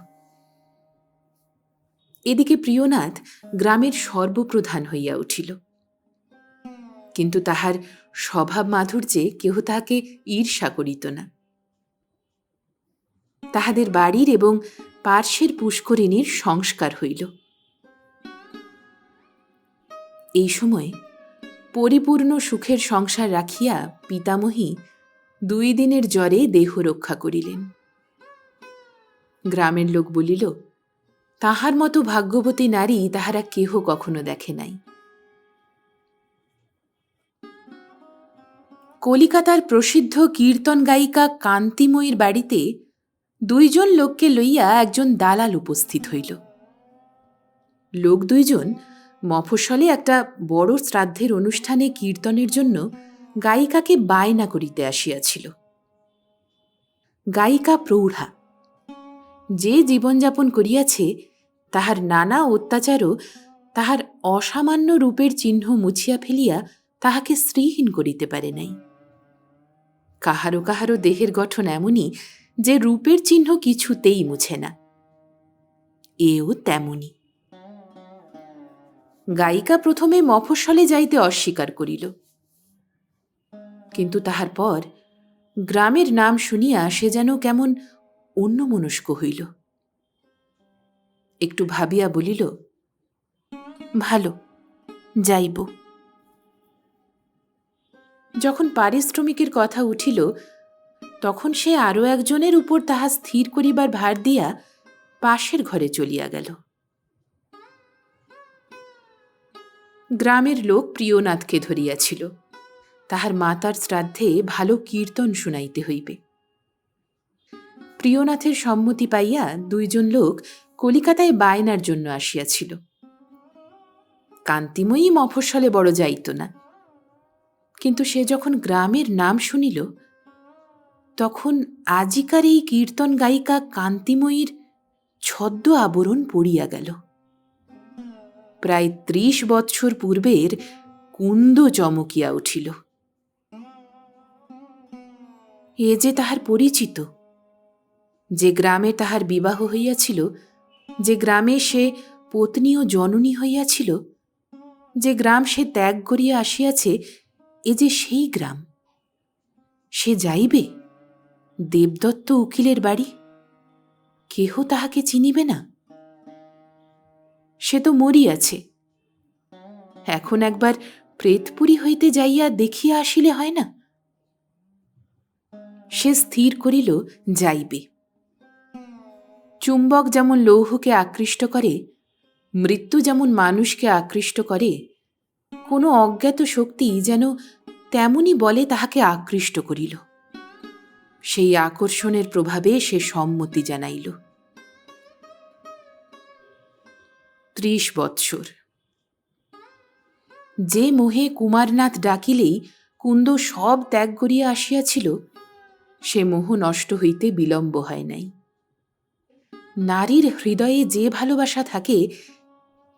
এদিকে প্রিয়নাথ গ্রামের সর্বপ্রধান হইয়া উঠিল। কিন্তু তাহার স্বভাব মাধুর্যে কেহ তাহাকে ঈর্ষা করিত না। তাহাদের বাড়ির এবং পার্শ্বের পুষ্করিণীর সংস্কার হইল। এই সময় পরিপূর্ণ সুখের সংসার রাখিয়া পিতামহী 2 দিনের জ্বরে দেহ রক্ষা করিলেন। গ্রামের লোক বলিল, তাহার মতো ভাগ্যবতী নারী তাহারা কেহ কখনো দেখে নাই। কলিকাতার প্রসিদ্ধ কীর্তন গায়িকা কান্তিময়ীর বাড়িতে 2 জন লোককে লইয়া একজন দালাল উপস্থিত হইল। লোক 2 জন মফস্বলে একটা বড় শ্রাদ্ধের অনুষ্ঠানে কীর্তনের জন্য গায়িকাকে বায়না করিতে আসিয়াছিল। গায়িকা প্রৌঢ়া, যে জীবনযাপন করিয়াছে তাহার নানা অত্যাচারও তাহার অসামান্য রূপের চিহ্ন মুছিয়া ফেলিয়া তাহাকে স্ত্রীহীন করিতে পারে নাই। কাহারো কাহারো দেহের গঠন এমনই যে রূপের চিহ্ন কিছুতেই মুছে না। এও তেমনি। গায়িকা প্রথমে মফস্বলে যাইতে অস্বীকার করিল, কিন্তু তাহার পর গ্রামের নাম শুনিয়া সে যেন কেমন অন্যমনস্ক হইল। একটু ভাবিয়া বলিল, ভালো, যাইব। যখন পারিশ্রমিকের কথা উঠিল, তখন সে আরও একজনের উপর তাহা স্থির করিবার ভার দিয়া পাশের ঘরে চলিয়া গেল। গ্রামের লোক প্রিয়নাথকে ধরিয়াছিল, তাহার মাতার শ্রাদ্ধে ভালো কীর্তন শুনাইতে হইবে। প্রিয়নাথের সম্মতি পাইয়া দুইজন লোক কলিকাতায় বায়নার জন্য আসিয়াছিল। কান্তিময়ী মফস্বলে বড় যাইত না, কিন্তু সে যখন গ্রামের নাম শুনিল, তখন আজিকার এই কীর্তন গায়িকা কান্তিময়ীর ছদ্ম আবরণ পড়িয়া গেল। প্রায় ৩০ বৎসর পূর্বের কুন্দ চমকিয়া উঠিল। এ যে তাহার পরিচিত, যে গ্রামে তাহার বিবাহ হইয়াছিল, যে গ্রামে সে পত্নী ও জননী হইয়াছিল, যে গ্রাম সে ত্যাগ করিয়া আসিয়াছে, এ যে সেই গ্রাম। সে যাইবে দেবদত্ত উকিলের বাড়ি, কেহ তাহাকে চিনিবে না। সে তো মরিয়াছে, এখন একবার প্রেতপুরী হইতে যাইয়া দেখিয়া আসিলে হয় না? সে স্থির করিল যাইবে। চুম্বক যেমন লৌহকে আকৃষ্ট করে, মৃত্যু যেমন মানুষকে আকৃষ্ট করে, কোনো অজ্ঞাত শক্তি যেন তেমনি বলে তাহাকে আকৃষ্ট করিল। সেই আকর্ষণের প্রভাবে সে সম্মতি জানাইল। ৩০ বৎসর যে মোহে কুমারনাথ ডাকিলেই কুন্দ সব ত্যাগ করিয়া আসিয়াছিল, সে মোহ নষ্ট হইতে বিলম্ব হয় নাই। নারীর হৃদয়ে যে ভালোবাসা থাকে,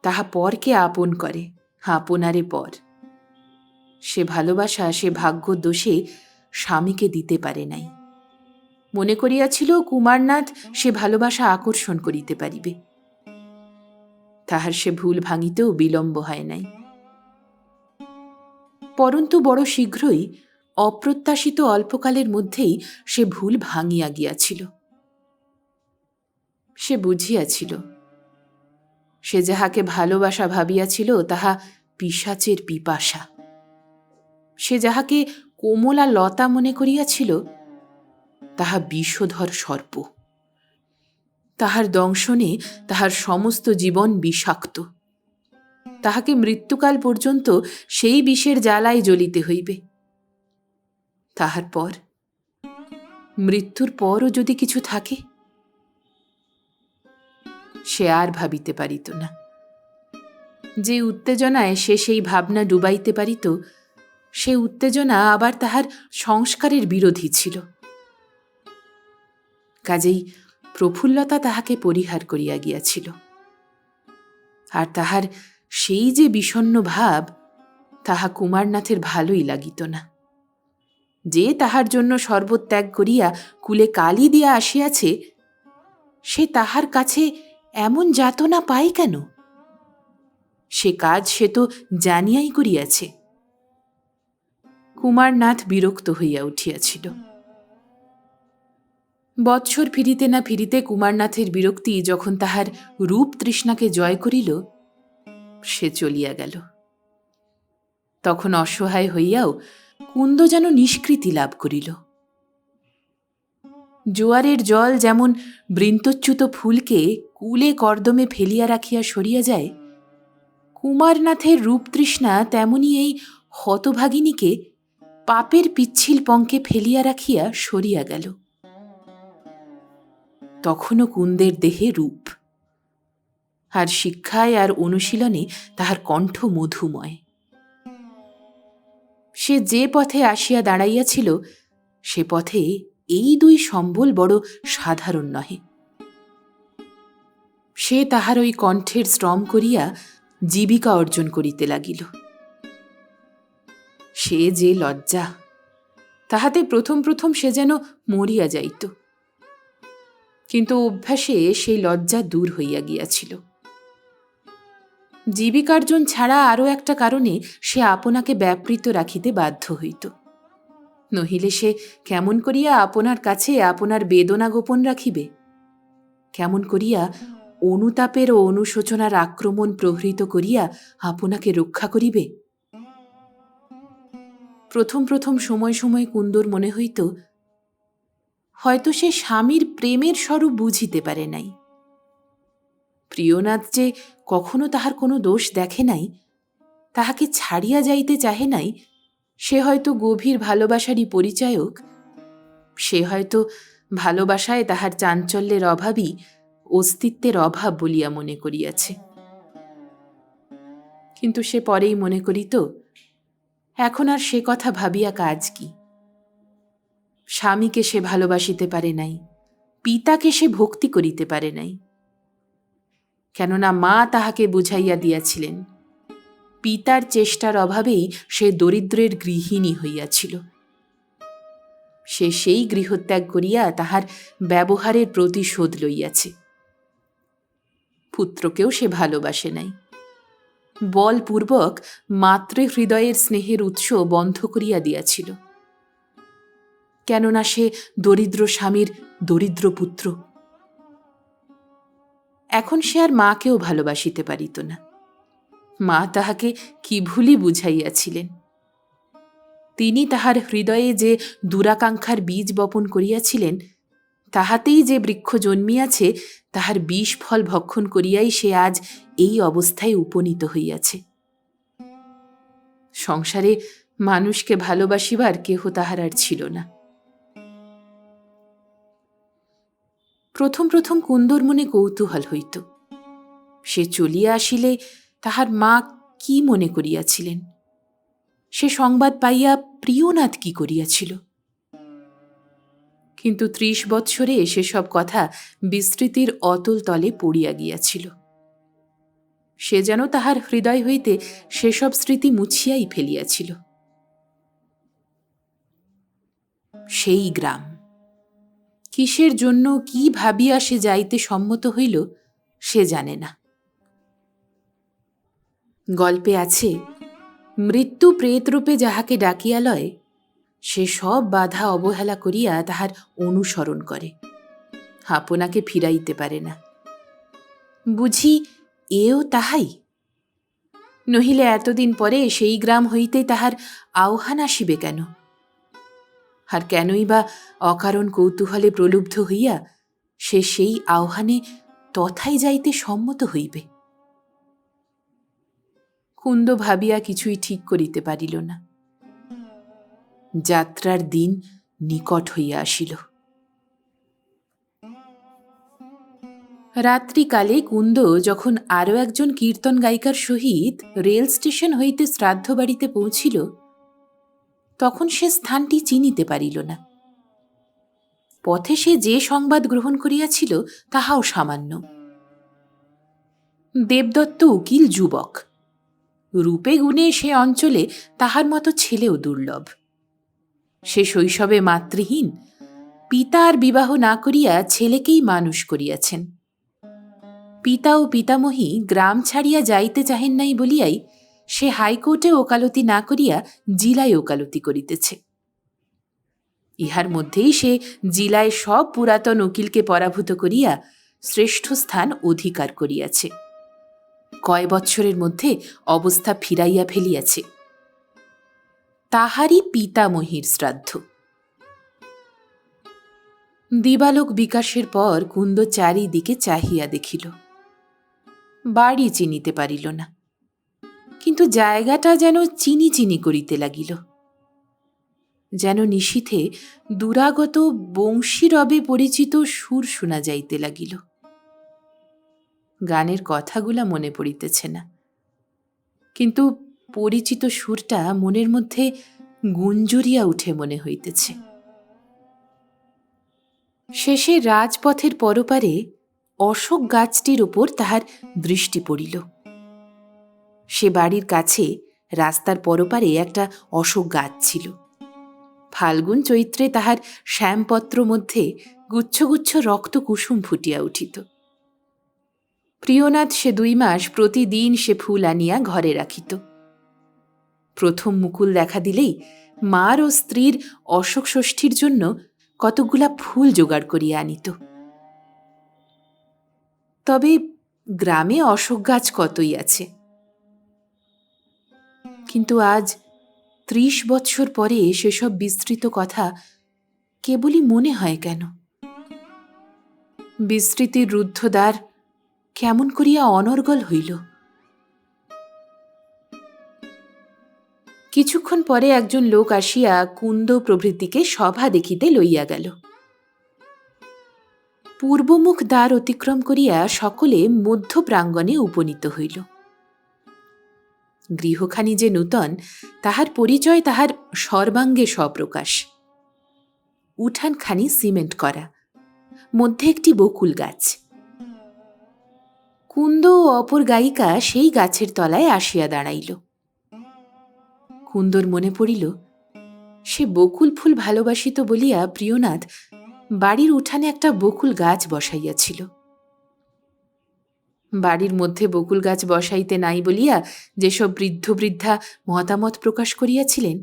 তাহা পরকে আপন করে, আপনারে পর। সে ভালোবাসা সে ভাগ্য দোষে স্বামীকে দিতে পারে নাই। মনে করিয়াছিল কুমারনাথ সে ভালোবাসা আকর্ষণ করিতে পারিবে। তাহার সে ভুল ভাঙিতেও বিলম্ব হয় নাই। পরন্তু বড় শীঘ্রই, অপ্রত্যাশিত অল্পকালের মধ্যেই সে ভুল ভাঙিয়া গিয়াছিল। সে বুঝিয়াছিল, সে যাহাকে ভালোবাসা ভাবিয়াছিল তাহা পিশাচের পিপাসা। সে যাহাকে কোমলা লতা মনে করিয়াছিল, তাহা বিষধর সর্প। তাহার দংশনে তাহার সমস্ত জীবন বিষাক্ত। তাহাকে মৃত্যুকাল পর্যন্ত সেই বিষের জ্বালায় জ্বলিতে হইবে। তাহার পর, মৃত্যুর পরও যদি কিছু থাকে, সে আর ভাবিতে পারিত না। যে উত্তেজনায় সে সেই ভাবনা ডুবাইতে পারিত, সে উত্তেজনা আবার তাহার সংস্কারের বিরোধী ছিল। কাজেই প্রফুল্লতা তাহাকে পরিহার করিয়া গিয়াছিল। আর তাহার সেই যে বিষণ্ণ ভাব, তাহা কুমারনাথের ভালোই লাগিত না। যে তাহার জন্য সর্বত্যাগ করিয়া কুলে কালি দিয়া আসিয়াছে, সে তাহার কাছে এমন যাতনা পায় কেন? সে কাজ সে তো জানিয়াই করিয়াছে। কুমারনাথ বিরক্ত হইয়া উঠিয়াছিল। বৎসর ফিরিতে না ফিরিতে কুমারনাথের বিরক্তি যখন তাহার রূপ তৃষ্ণাকে জয় করিল, সে চলিয়া গেল। তখন অসহায় হইয়াও কুন্দ যেন নিষ্কৃতি লাভ করিল। জোয়ারের জল যেমন বৃন্তচ্যুত ফুলকে কুলে কর্দমে ফেলিয়া রাখিয়া সরিয়া যায়, কুমারনাথের রূপতৃষ্ণা তেমনি এই হতভাগিনীকে পাপের পিচ্ছিল পঙ্কে ফেলিয়া রাখিয়া সরিয়া গেল। তখনও কুন্দের দেহে রূপ, আর শিক্ষায় আর অনুশীলনে তাহার কণ্ঠ মধুময়। সে যে পথে আসিয়া দাঁড়াইয়াছিল, সে পথে এই দুই সম্বল বড় সাধারণ নহে। সে তাহার ওই কণ্ঠের শ্রম করিয়া জীবিকা অর্জন করিতে লাগিল। সে যে লজ্জা, তাহাতে প্রথম প্রথম সে যেন মরিয়া যাইত। কিন্তু অভ্যাসে সেই লজ্জা দূর হইয়া গিয়াছিল। জীবিকার্জন ছাড়া আরও একটা কারণে সে আপনাকে ব্যাপৃত রাখিতে বাধ্য হইত। নহিলে সে কেমন করিয়া আপনার কাছে আপনার বেদনা গোপন রাখিবে? কেমন করিয়া অনুতাপের ও অনুশোচনার আক্রমণ প্রহৃত করিয়া আপনাকে রক্ষা করিবে? প্রথম প্রথম সময় সময় কুন্দর মনে হইত, হয়তো সে স্বামীর প্রেমের স্বরূপ বুঝিতে পারে নাই। প্রিয়নাথ যে কখনো তাহার কোনো দোষ দেখে নাই, তাহাকে ছাড়িয়া যাইতে চাহে নাই, সে হয়তো গভীর ভালোবাসারই পরিচায়ক। সে হয়তো ভালোবাসায় তাহার চাঞ্চল্যের অভাবই অস্তিত্বের অভাব বলিয়া মনে করিয়াছে। কিন্তু সে পরেই মনে করিত, এখন আর সে কথা ভাবিয়া কাজ কি? স্বামীকে সে ভালোবাসিতে পারে নাই, পিতাকে সে ভক্তি করিতে পারে নাই। কেননা মা তাহাকে বুঝাইয়া দিয়াছিলেন, পিতার চেষ্টার অভাবেই সে দরিদ্রের গৃহিণী হইয়াছিল। সে সেই গৃহত্যাগ করিয়া তাহার ব্যবহারের প্রতিশোধ লইয়াছে। পুত্রকেও সে ভালোবাসে নাই, বলপূর্বক মাতৃহৃদয়ের স্নেহের উৎস বন্ধ করিয়া দিয়াছিল। কেননা সে দরিদ্র স্বামীর দরিদ্র পুত্র। এখন সে আর মাকেও ভালোবাসিতে পারিত না। মা তাহাকে কি ভুলই বুঝাইয়াছিলেন। তিনি তাহার হৃদয়ে যে দুরাকাঙ্ক্ষার বীজ বপন করিয়াছিলেন, তাহাতেই যে বৃক্ষ জন্মিয়াছে, তাহার বিষ ফল ভক্ষণ করিয়াই সে আজ এই অবস্থায় উপনীত হইয়াছে। সংসারে মানুষকে ভালোবাসিবার কেহ তাহার আর ছিল না। প্রথম প্রথম কুন্দর মনে কৌতূহল হইত, সে চলিয়া আসিলে তাহার মা কি মনে করিয়াছিলেন, সে সংবাদ পাইয়া প্রিয়নাথ কি করিয়াছিল। কিন্তু ৩০ বৎসরে সেসব কথা বিস্মৃতির অতল তলে পড়িয়া গিয়াছিল। সে যেন তাহার হৃদয় হইতে সেসব স্মৃতি মুছিয়াই ফেলিয়াছিল। সেই গ্রাম, কিসের জন্য কি ভাবিয়া সে যাইতে সম্মত হইল সে জানে না। গল্পে আছে, মৃত্যু প্রেতরূপে যাহাকে ডাকিয়া লয়, সে সব বাধা অবহেলা করিয়া তাহার অনুসরণ করে, আপনাকে ফিরাইতে পারে না। বুঝি এও তাহাই? নহিলে এতদিন পরে সেই গ্রাম হইতে তাহার আহ্বান আসিবে কেন? আর কেনই বা অকারণ কৌতূহলে প্রলুব্ধ হইয়া সে সেই আহ্বানে তথায় যাইতে সম্মত হইবে? কুন্দ ভাবিয়া কিছুই ঠিক করিতে পারিল না। যাত্রার দিন নিকট হইয়া আসিল। রাত্রিকালে কুন্দ যখন আরও একজন কীর্তন গায়িকার সহিত রেল স্টেশন হইতে শ্রাদ্ধ বাড়িতে পৌঁছিল, তখন সে স্থানটি চিনিতে পারিল না। পথে সে যে সংবাদ গ্রহণ করিয়াছিল তাহাও সামান্য। দেবদত্ত উকিল যুবক, রূপে গুণে সে অঞ্চলে তাহার মতো ছেলেও দুর্লভ। সে শৈশবে মাতৃহীন, পিতা আর বিবাহ না করিয়া ছেলেকেই মানুষ করিয়াছেন। পিতা ও পিতামহী গ্রাম ছাড়িয়া যাইতে চাহেন নাই বলিয়াই সে হাইকোর্টে ওকালতি না করিয়া জিলায় ওকালতি করিতেছে। ইহার মধ্যেই সে জিলায় সব পুরাতন উকিলকে পরাভূত করিয়া শ্রেষ্ঠ স্থান অধিকার করিয়াছে। কয় বৎসরের মধ্যে অবস্থা ফিরাইয়া ফেলিয়াছে। তাহারই পিতামহীর শ্রাদ্ধ। দিবালোক বিকাশের পর কুন্দ চারিদিকে চাহিয়া দেখিল, বাড়ি চিনিতে পারিল না, কিন্তু জায়গাটা যেন চিনি চিনি করিতে লাগিল। যেন নিশীথে দুরাগত বংশীরবে পরিচিত সুর শোনা যাইতে লাগিল। গানের কথাগুলা মনে পড়িতেছে না, কিন্তু পরিচিত সুরটা মনের মধ্যে গুঞ্জরিয়া উঠে মনে হইতেছে। শেষে রাজপথের পরপারে অশোক গাছটির ওপর তাহার দৃষ্টি পড়িল। সে বাড়ির কাছে রাস্তার পরপারে একটা অশোক গাছ ছিল। ফাল্গুন চৈত্রে তাহার শ্যামপত্র মধ্যে গুচ্ছ গুচ্ছ রক্ত কুসুম ফুটিয়া উঠিত। প্রিয়নাথ সে 2 মাস প্রতিদিন সে ফুল আনিয়া ঘরে রাখিত। প্রথম মুকুল দেখা দিলেই মার ও স্ত্রীর অশোক ষষ্ঠীর জন্য কতকগুলা ফুল জোগাড় করিয়া আনিত। তবে গ্রামে অশোক গাছ কতই আছে, কিন্তু আজ 30 বৎসর পরে সেসব বিস্তৃত কথা কেবলই মনে হয় কেন? বিস্তৃতির রুদ্ধদ্বার কেমন করিয়া অনর্গল হইল। কিছুক্ষণ পরে একজন লোক আসিয়া কুন্দ প্রভৃতিকে সভা দেখিতে লইয়া গেল। পূর্বমুখ দ্বার অতিক্রম করিয়া সকলে মধ্য প্রাঙ্গণে উপনীত হইল। গৃহখানি যে নূতন তাহার পরিচয় তাহার সর্বাঙ্গে স্বপ্রকাশ। উঠানখানি সিমেন্ট করা, মধ্যে একটি বকুল গাছ। কুন্দ ও অপর গায়িকা সেই গাছের তলায় আসিয়া দাঁড়াইল। কুন্দর মনে পড়িল, সে বকুল ফুল ভালোবাসিত বলিয়া প্রিয়নাথ বাড়ির উঠানে একটা বকুল গাছ বসাইয়াছিল। বাড়ির মধ্যে বকুল গাছ বসাইতে নাই বলিয়া যেসব বৃদ্ধ বৃদ্ধা মতামত প্রকাশ করিয়াছিলেন,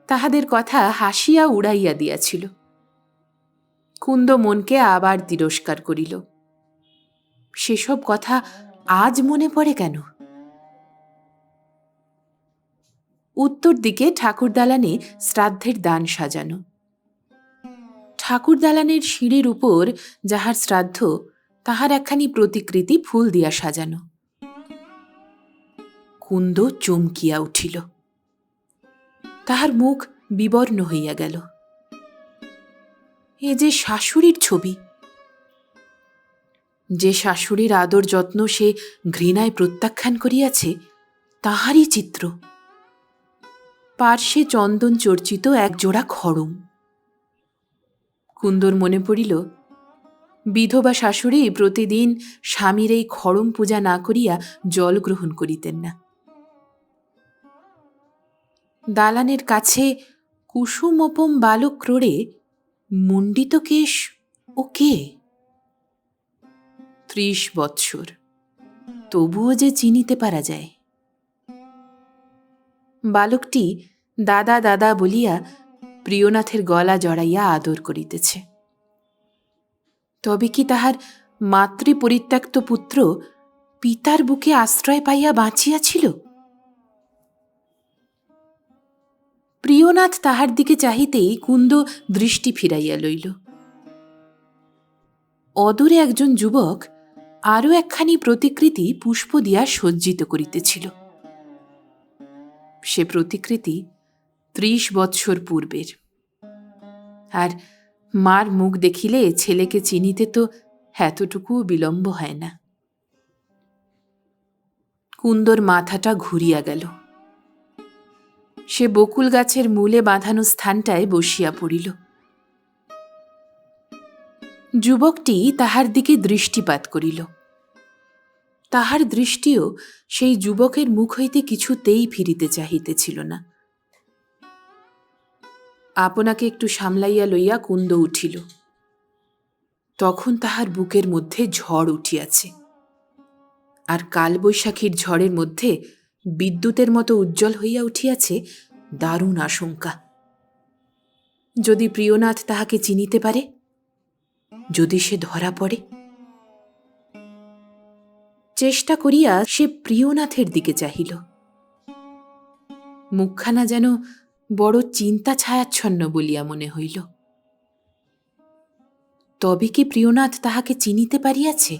তাহাদের কথা হাসিয়া উড়াইয়া দিয়াছিল। কুন্দ মনকে আবার তিরস্কার করিল। সেসব কথা আজ মনে পড়ে কেন? উত্তর দিকে ঠাকুর দালানে শ্রাদ্ধের দান সাজানো। ঠাকুর দালানের সিঁড়ির উপর যাহার শ্রাদ্ধ তাহার একখানি প্রতিকৃতি ফুল দিয়া সাজানো। কুন্দ চমকিয়া উঠিল। তাহার মুখ বিবর্ণ হইয়া গেল। এ যে শাশুড়ির ছবি। যে শাশুড়ির আদর যত্ন সে ঘৃণায় প্রত্যাখ্যান করিয়াছে, তাহারই চিত্র। পার্শ্বে চন্দন চর্চিত একজোড়া খড়ম। কুন্দর মনে পড়িল, বিধবা শাশুড়ি প্রতিদিন স্বামীর এই খড়ম পূজা না করিয়া জল গ্রহণ করিতেন না। দালানের কাছে কুসুমোপম বালক ক্রোড়ে মুণ্ডিত কেশ ও কে? 30 বৎসর, তবুও যে চিনিতে পারা যায়। বালকটি দাদা দাদা বলিয়া প্রিয়নাথের গলা জড়াইয়া আদর করিতেছে। তবে কি তাহার মাতৃপরিত্যক্ত পুত্র পিতার বুকে আশ্রয় পাইয়া বাঁচিয়াছিল? প্রিয়নাথ তাহার দিকে চাহিতেই কুন্দ দৃষ্টি ফিরাইয়া লইল। অদূরে একজন যুবক আরও একখানি প্রতিকৃতি পুষ্প দিয়া সজ্জিত করিতেছিল। সে প্রতিকৃতি 30 বৎসর পূর্বের। আর মার মুখ দেখিলে ছেলেকে চিনিতে তো এতটুকুও বিলম্ব হয় না। কুন্দর মাথাটা ঘুরিয়া গেল। সে বকুল গাছের মূলে বাঁধানো স্থানটায় বসিয়া পড়িল। যুবকটি তাহার দিকে দৃষ্টিপাত করিল। তাহার দৃষ্টিও সেই যুবকের মুখ হইতে কিছুতেই ফিরিতে চাহিতেছিল না। আপনাকে একটু সামলাইয়া লইয়া কুন্দ উঠিল। তখন তাহার বুকের মধ্যে ঝড় উঠিয়াছে, আর কালবৈশাখীর ঝড়ের মধ্যে বিদ্যুতের মতো উজ্জ্বল হইয়া উঠিয়াছে দারুণ আশঙ্কা। যদি প্রিয়নাথ তাহাকে চিনিতে পারে, যদি সে ধরা পড়ে। চেষ্টা করিয়া সে প্রিয়নাথের দিকে চাহিল। মুখখানা যেন বড় চিন্তা ছায়াচ্ছন্ন বলিয়া মনে হইল। তবে কি প্রিয়নাথ তাহাকে চিনিতে পারিয়াছে?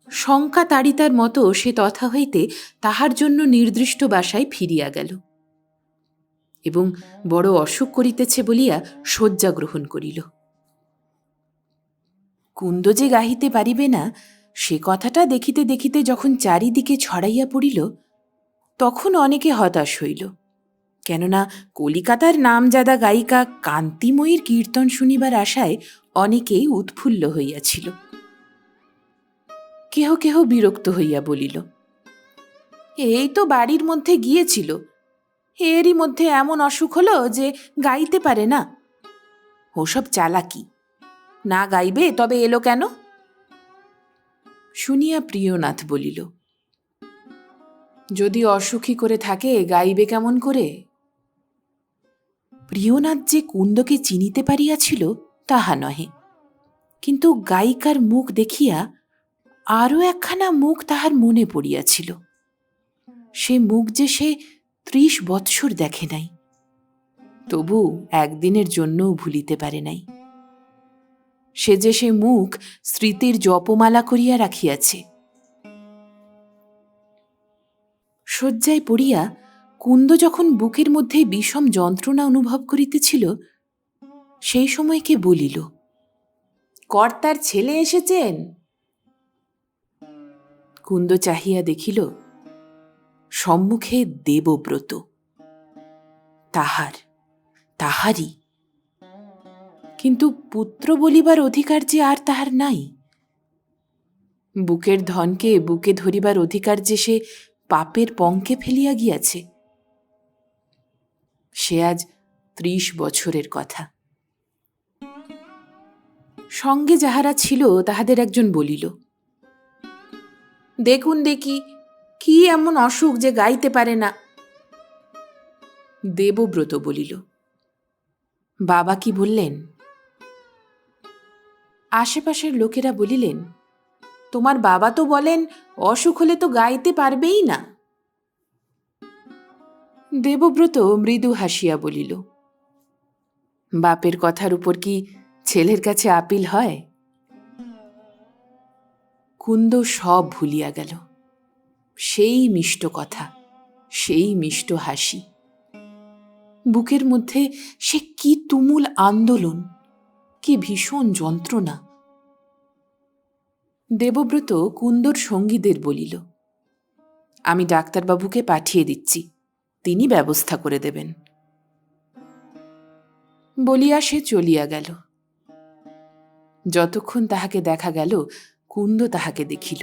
শঙ্কা তাড়িতার মতো সে তথা হইতে তাহার জন্য নির্দিষ্ট বাসায় ফিরিয়া গেল এবং বড় অসুখ করিতেছে বলিয়া শয্যা গ্রহণ করিল। কুন্দ যে গাহিতে পারিবে না সে কথাটা দেখিতে দেখিতে যখন চারিদিকে ছড়াইয়া পড়িল, তখন অনেকে হতাশ হইল। কেননা কলিকাতার নামজাদা গায়িকা কান্তিময়ীর কীর্তন শুনিবার আশায় অনেকেই উৎফুল্ল হইয়াছিল। কেহ কেহ বিরক্ত হইয়া বলিল, এই তো বাড়ির মধ্যে গিয়েছিল, এরই মধ্যে এমন অসুখ হলো যে গাইতে পারে না। ওসব চালাকি, না গাইবে তবে এলো কেন? শুনিয়া প্রিয়নাথ বলিল, যদি অসুখী করে থাকে গাইবে কেমন করে? প্রিয়নাথ যে কুন্দকে চিনিতে পারিয়াছিল তাহা নহে, কিন্তু গায়িকার মুখ দেখিয়া আরও একখানা মুখ তাহার মনে পড়িয়াছিল। সে মুখ যে সে ৩০ বৎসর দেখে নাই, তবু একদিনের জন্যও ভুলিতে পারে নাই। সে যে সে মুখ স্মৃতির জপমালা করিয়া রাখিয়াছে। শয্যায় পড়িয়া কুন্দ যখন বুকের মধ্যে বিষম যন্ত্রণা অনুভব করিতেছিল, সেই সময় কে বলিল, কর্তার ছেলে এসেছেন। কুন্দ চাহিয়া দেখিল, সম্মুখে দেবব্রত। তাহারই, কিন্তু পুত্র বলিবার অধিকার যে আর তাহার নাই। বুকের ধনকে বুকে ধরিবার অধিকার যে সে পাপের পঙ্কে ফেলিয়া গিয়াছে। সে আজ ৩০ বছরের কথা। সঙ্গে যাহারা ছিল তাহাদের একজন বলিল, দেখুন দেখি কি এমন অসুখ যে গাইতে পারে না। দেবব্রত বলিল, বাবা কি বললেন? আশেপাশের লোকেরা বলিলেন, তোমার বাবা তো বলেন অসুখ হলে তো গাইতে পারবেই না। দেবব্রত মৃদু হাসিয়া বলিল, বাপের কথার উপর কি ছেলের কাছে আপিল হয়? কুন্দ সব ভুলিয়া গেল। সেই মিষ্ট কথা, সেই মিষ্ট হাসি, বুকের মধ্যে সে কি তুমুল আন্দোলন, কি ভীষণ যন্ত্রণা। দেবব্রত কুন্দর সঙ্গীদের বলিল, আমি ডাক্তারবাবুকে পাঠিয়ে দিচ্ছি, তিনি ব্যবস্থা করে দেবেন। বলিয়া সে চলিয়া গেল। যতক্ষণ তাহাকে দেখা গেল, কুন্দ তাহাকে দেখিল।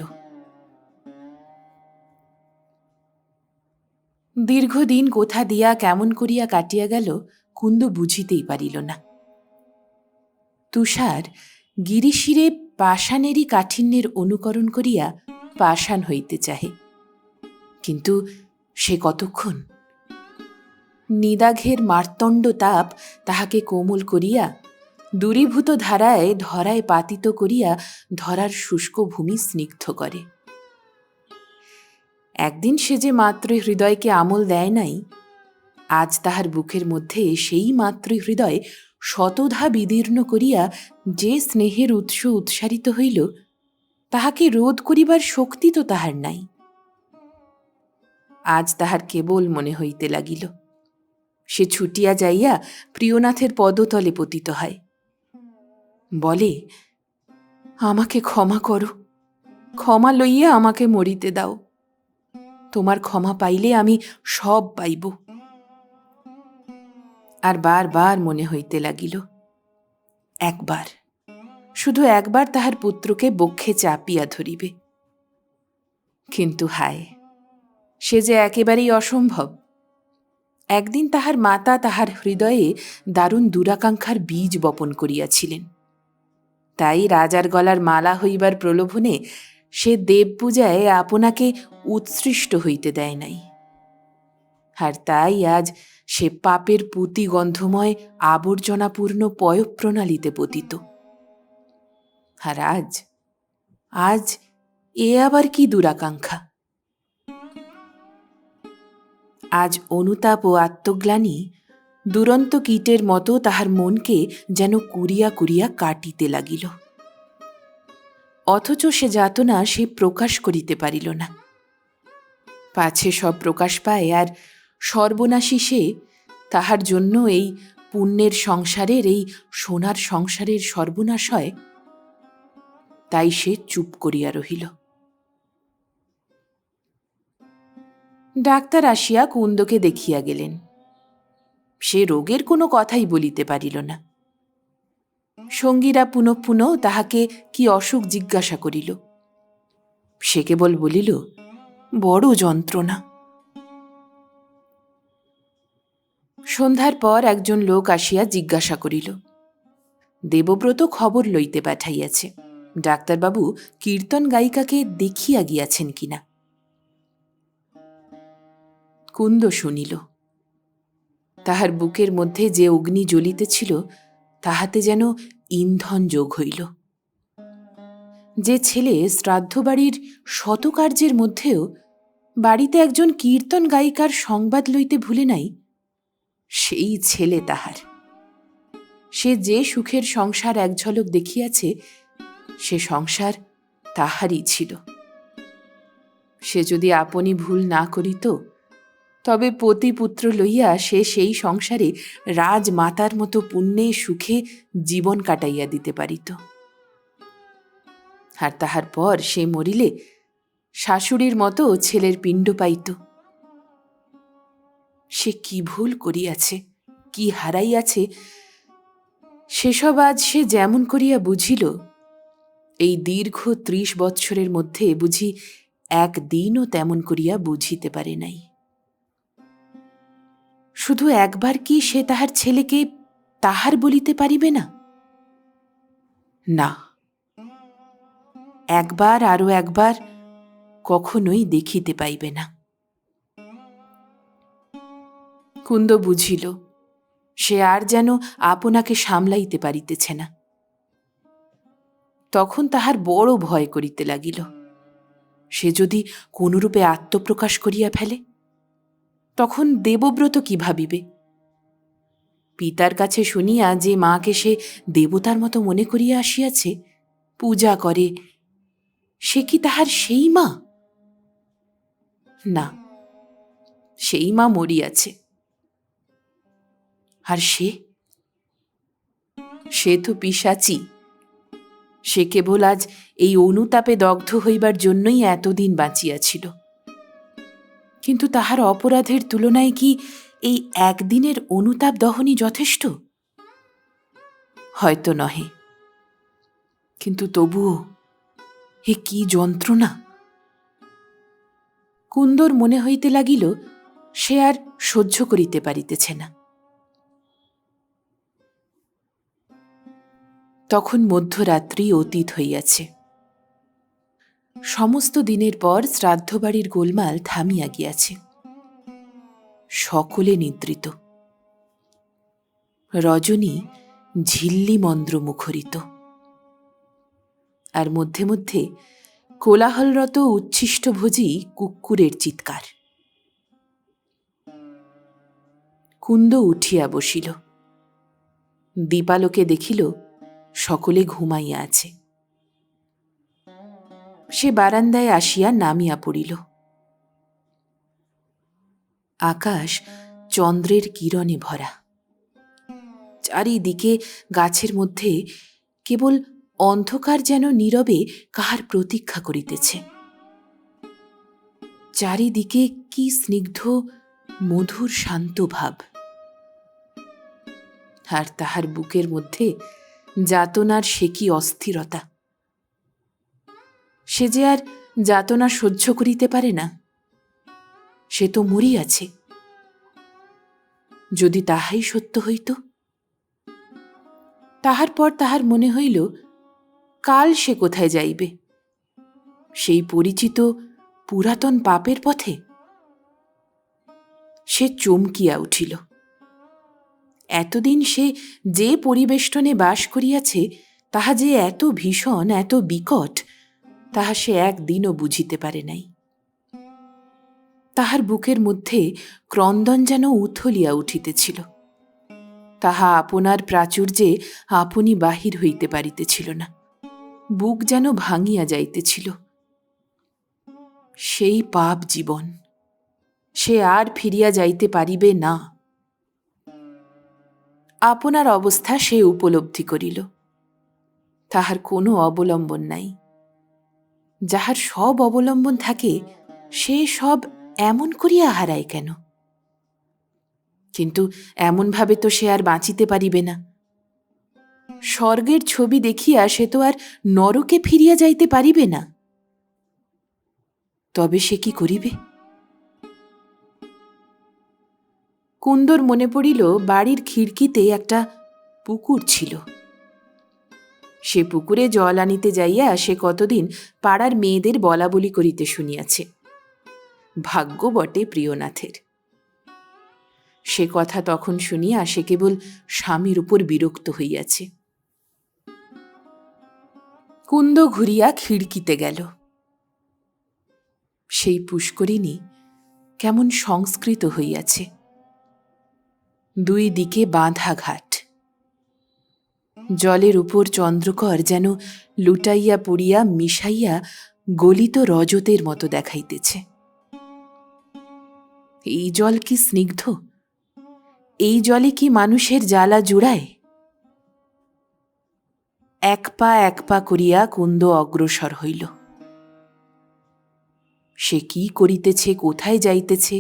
দীর্ঘদিন কোথা দিয়া কেমন করিয়া কাটিয়া গেল কুন্দ বুঝিতেই পারিল না। তুষার গিরিশিরে পাষাণেরই কাঠিন্যের অনুকরণ করিয়া পাষাণ হইতে চাহে, কিন্তু সে কতক্ষণ? নিদাঘের মার্তণ্ড তাপ তাহাকে কোমল করিয়া দূরীভূত ধারায় ধরায় পাতিত করিয়া ধরার শুষ্ক ভূমি স্নিগ্ধ করে। একদিন সে যে মাতৃহৃদয়কে আমল দেয় নাই, আজ তাহার বুকের মধ্যে সেই মাতৃহৃদয় শতধা বিদীর্ণ করিয়া যে স্নেহের উৎস উৎসারিত হইল, তাহাকে রোধ করিবার শক্তি তো তাহার নাই। আজ তাহার কেবল মনে হইতে লাগিল, সে ছুটিয়া যাইয়া প্রিয়নাথের পদতলে পতিত হয়, বলে, আমাকে ক্ষমা করো, ক্ষমা লইয়া আমাকে মরিতে দাও, তোমার ক্ষমা পাইলে আমি সব পাইব। আর বারবার মনে হইতে লাগিল, একবার, শুধু একবার তাহার পুত্রকে বক্ষে চাপিয়া ধরিবে। কিন্তু হায়, সে যে একেবারেই অসম্ভব। একদিন তাহার মাতা তাহার হৃদয়ে দারুণ দুরাকাঙ্ক্ষার বীজ বপন করিয়াছিলেন, তাই রাজার গলার মালা হইবার প্রলোভনে সে দেবপূজায় আপনাকে উৎসৃষ্ট হইতে দেয় নাই। আর তাই আজ সে পাপের পুঁতি গন্ধময় আবর্জনাপূর্ণ পয়ঃপ্রণালীতে পতিত। আর আজ এ আবার কি দুরাকাঙ্ক্ষা! আজ অনুতাপ ও আত্মগ্লানি দুরন্ত কীটের মতো তাহার মনকে যেন কুড়িয়া কুড়িয়া কাটিতে লাগিল। অথচ সে যাতনা সে প্রকাশ করিতে পারিল না। পাছে সব প্রকাশ পায় আর সর্বনাশী সে, তাহার জন্য এই পুণ্যের সংসারের, এই সোনার সংসারের সর্বনাশ হয়। তাই সে চুপ করিয়া রহিল। ডাক্তার আসিয়া কুন্দকে দেখিয়া গেলেন। সে রোগের কোনো কথাই বলিতে পারিল না। সঙ্গীরা পুনঃ পুনঃ তাহাকে কি অসুখ জিজ্ঞাসা করিল। সে কেবল বলিল, বড় যন্ত্রণা। সন্ধ্যার পর একজন লোক আসিয়া জিজ্ঞাসা করিল, দেবব্রত খবর লইতে পাঠাইয়াছে ডাক্তারবাবু কীর্তন গায়িকাকে দেখিয়া গিয়াছেন কিনা। কুন্দ শুনিল। তাহার বুকের মধ্যে যে অগ্নি জ্বলিতেছিল তাহাতে যেন ইন্ধন যোগ হইল। যে ছেলে শ্রাদ্ধ বাড়ির শতকার্যের মধ্যেও বাড়িতে একজন কীর্তন গায়িকার সংবাদ লইতে ভুলে নাই, সেই ছেলে তাহার। সে যে সুখের সংসার এক ঝলক দেখিয়াছে, সে সংসার তাহারই ছিল। সে যদি আপনি ভুল না করিত, তবে পতিপুত্র লইয়া সে সেই সংসারে রাজমাতার মতো পুণ্যে সুখে জীবন কাটাইয়া দিতে পারিত। আর তাহার পর সে মরিলে শাশুড়ির মতো ছেলের পিণ্ড পাইত। সে কি ভুল করিয়াছে, কি হারাইয়াছে, সেসব আজ সে যেমন করিয়া বুঝিল, এই দীর্ঘ ৩০ বৎসরের মধ্যে বুঝি একদিনও তেমন করিয়া বুঝিতে পারে নাই। শুধু একবার কি সে তাহার ছেলেকে তাহার বলিতে পারিবে না? না, একবার আরো একবার কখনোই দেখিতে পাইবে না। কুন্দ বুঝিল সে আর যেন আপনাকে সামলাইতে পারিতেছে না। তখন তাহার বড় ভয় করিতে লাগিল, সে যদি কোনরূপে আত্মপ্রকাশ করিয়া ফেলে, তখন দেবব্রত কি ভাবিবে? পিতার কাছে শুনিয়া যে মাকে সে দেবতার মতো মনে করিয়া আসিয়াছে, পূজা করে, সে কি তাহার সেই মা? না, সেই মা মরিয়াছে। আর সে তো পিশাচী। সে কেবল আজ এই অনুতাপে দগ্ধ হইবার জন্যই এতদিন বাঁচিয়াছিল। কিন্তু তাহার অপরাধের তুলনায় কি এই একদিনের অনুতাপ দহনই যথেষ্ট? হয়তো নহে, কিন্তু তবুও এ কি যন্ত্রণা! কুন্দর মনে হইতে লাগিল সে আর সহ্য করিতে পারিতেছে না। তখন মধ্যরাত্রি অতীত হইয়াছে। সমস্ত দিনের পর শ্রাদ্ধবাড়ির গোলমাল থামিয়া গিয়াছে। সকলে নিদ্রিত। রজনী ঝিল্লি মন্দ্র মুখরিত। আর মধ্যে মধ্যে কোলাহলরত উচ্ছিষ্টভোজী কুক্কুরের চিৎকার। কুন্দ উঠিয়া বসিল। দীপালোকে দেখিল সকলে ঘুমাইয়া আছে। সে বারান্দায় আসিয়া নামিয়া পড়িল। আকাশ চন্দ্রের কিরণে ভরা। চারিদিকে গাছের মধ্যে কেবল অন্ধকার যেন নীরবে কাহার প্রতীক্ষা করিতেছে। চারিদিকে কি স্নিগ্ধ মধুর শান্ত ভাব। আর তাহার বুকের মধ্যে যাতনার সে কি অস্থিরতা! সে যে আর যাতনা সহ্য করিতে পারে না। সে তো মরিয়াছে। যদি তাহাই সত্য হইত! তাহার পর তাহার মনে হইল কাল সে কোথায় যাইবে? সেই পরিচিত পুরাতন পাপের পথে? সে চমকিয়া উঠিল। এতদিন সে যে পরিবেষ্টনে বাস করিয়াছে তাহা যে এত ভীষণ, এত বিকট, তাহা সে একদিনও বুঝিতে পারে নাই। তাহার বুকের মধ্যে ক্রন্দন যেন উথলিয়া উঠিতেছিল। তাহা আপনার প্রাচুর্যে আপনি বাহির হইতে পারিতেছিল না। বুক যেন ভাঙিয়া যাইতেছিল। সেই পাপ জীবন, সে আর ফিরিয়া যাইতে পারিবে না। আপনার অবস্থা সে উপলব্ধি করিল। তাহার কোনো অবলম্বন নাই। যাহার সব অবলম্বন থাকে সে সব এমন করিয়া হারায় কেন? কিন্তু এমনভাবে তো সে আর বাঁচিতে পারিবে না। স্বর্গের ছবি দেখিয়া সে তো আর নরকে ফিরিয়া যাইতে পারিবে না। তবে সে কি করিবে? কুন্দর মনে পড়িল বাড়ির খিড়কিতে একটা পুকুর ছিল। সে পুকুরে জল আনিতে যাইয়া সে কতদিন পাড়ার মেয়েদের বলা বলি করিতে শুনিয়াছে। ভাগ্য বটে প্রিয়নাথের। সে কথা তখন শুনিয়া সে কেবল স্বামীর উপর বিরক্ত হইয়াছে। কুন্দ ঘুরিয়া খিড়কিতে গেল। সেই পুষ্করিণী কেমন সংস্কৃত হইয়াছে। দুই দিকে বাঁধা ঘাট, জলের উপর চন্দ্রকর যেন লুটাইয়া পড়িয়া মিশাইয়া গলিত রজতের মতো দেখাইতেছে। এই জল কি স্নিগ্ধ? এই জলে কি মানুষের জ্বালা জুড়ায়? এক পা করিয়া কুন্দ অগ্রসর হইল। সে কি করিতেছে, কোথায় যাইতেছে,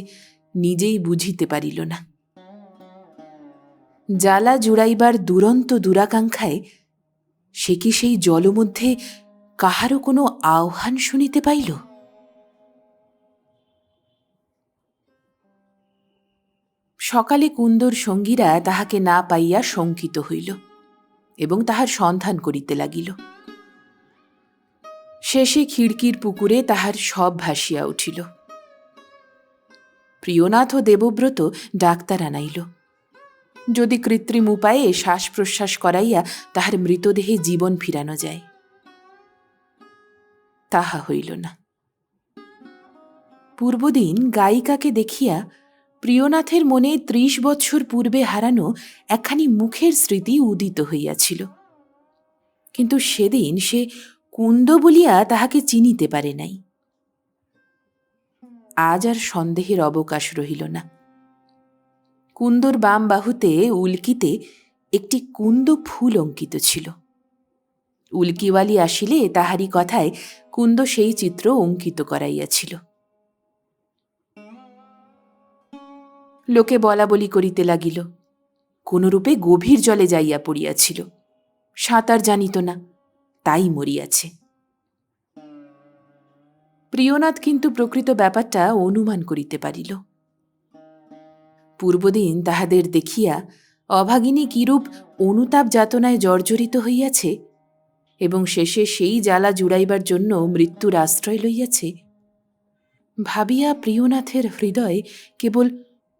নিজেই বুঝিতে পারিল না। জ্বালা জুড়াইবার দুরন্ত দুরাকাঙ্ক্ষায় সে কি সেই জলমধ্যে কাহারও কোনো আহ্বান শুনিতে পাইল? সকালে কুন্দর সঙ্গীরা তাহাকে না পাইয়া শঙ্কিত হইল এবং তাহার সন্ধান করিতে লাগিল। শেষে খিড়কির পুকুরে তাহার সব ভাসিয়া উঠিল। প্রিয়নাথ ও দেবব্রত ডাক্তার আনাইল, যদি কৃত্রিম উপায়ে শ্বাস প্রশ্বাস করাইয়া তাহার মৃতদেহে জীবন ফিরানো যায়। তাহা হইল না। পূর্বদিন গায়িকাকে দেখিয়া প্রিয়নাথের মনে ৩০ বৎসর পূর্বে হারানো একখানি মুখের স্মৃতি উদিত হইয়াছিল, কিন্তু সেদিন সে কুন্দ বলিয়া তাহাকে চিনিতে পারে নাই। আজ আর সন্দেহের অবকাশ রহিল না। কুন্দর বাম বাহুতে উল্কিতে একটি কুন্দ ফুল অঙ্কিত ছিল। উল্কিওয়ালি আসিলে তাহারই কথায় কুন্দ সেই চিত্র অঙ্কিত করাইয়াছিল। লোকে বলা বলি করিতে লাগিল, কোনরূপে গভীর জলে যাইয়া পড়িয়াছিল, সাঁতার জানিত না, তাই মরিয়াছে। প্রিয়নাথ কিন্তু প্রকৃত ব্যাপারটা অনুমান করিতে পারিল। পূর্বদিন তাহাদের দেখিয়া অভাগিনী কিরূপ অনুতাপ যাতনায় জর্জরিত হইয়াছে এবং শেষে সেই জ্বালা জুড়াইবার জন্য মৃত্যুর আশ্রয় লইয়াছে, ভাবিয়া প্রিয়নাথের হৃদয় কেবল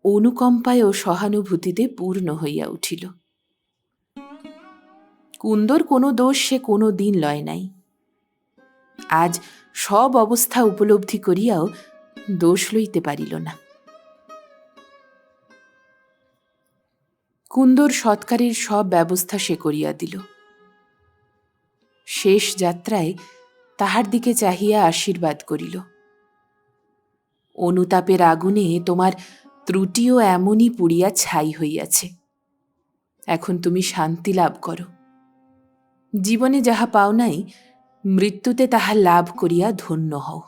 অনুকম্পায় ও সহানুভূতিতে পূর্ণ হইয়া উঠিল। কুন্দর কোনো দোষ সে কোনো দিন লয় নাই। আজ সব অবস্থা উপলব্ধি করিয়াও দোষ লইতে পারিল না। কুন্দর সৎকারের সব ব্যবস্থা সে করিয়া দিল। শেষ যাত্রায় তাহার দিকে চাহিয়া আশীর্বাদ করিল, অনুতাপের আগুনে তোমার ত্রুটিও এমনই পুড়িয়া ছাই হইয়াছে। এখন তুমি শান্তি লাভ করো। জীবনে যাহা পাও নাই, মৃত্যুতে তাহা লাভ করিয়া ধন্য হও।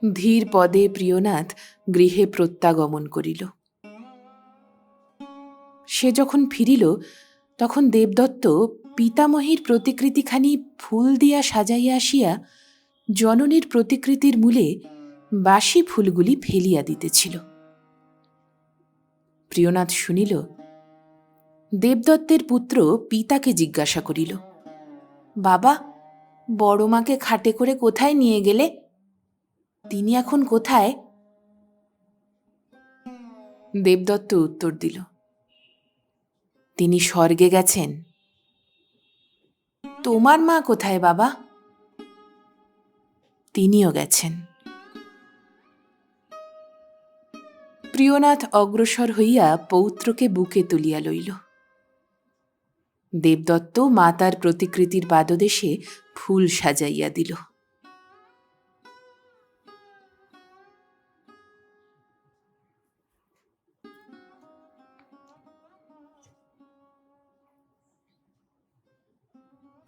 ধীর পদে প্রিয়নাথ গৃহে প্রত্যাগমন করিল। সে যখন ফিরিল তখন দেবদত্ত পিতামহীর প্রতিকৃতিখানি ফুল দিয়া সাজাইয়া আসিয়া জননীর প্রতিকৃতির মূলে বাসি ফুলগুলি ফেলিয়া দিতেছিল। প্রিয়নাথ শুনিল। দেবদত্তের পুত্র পিতাকে জিজ্ঞাসা করিল, বাবা, বড় মাকে খাটে করে কোথায় নিয়ে গেলে? তিনি এখন কোথায়? দেবদত্ত উত্তর দিল, তিনি স্বর্গে গেছেন। তোমার মা কোথায় বাবা? তিনিও গেছেন। প্রিয়নাথ অগ্রসর হইয়া পৌত্রকে বুকে তুলিয়া লইল। দেবদত্ত মাতার প্রতিকৃতির পাদদেশে ফুল সাজাইয়া দিল।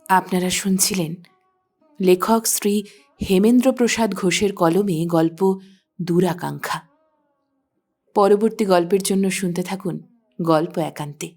আপনারা শুনছিলেন লেখক শ্রী হেমেন্দ্র প্রসাদ ঘোষের কলমে গল্প দুরাকাঙ্ক্ষা। পরবর্তী গল্পের জন্য শুনতে থাকুন গল্প একান্তে।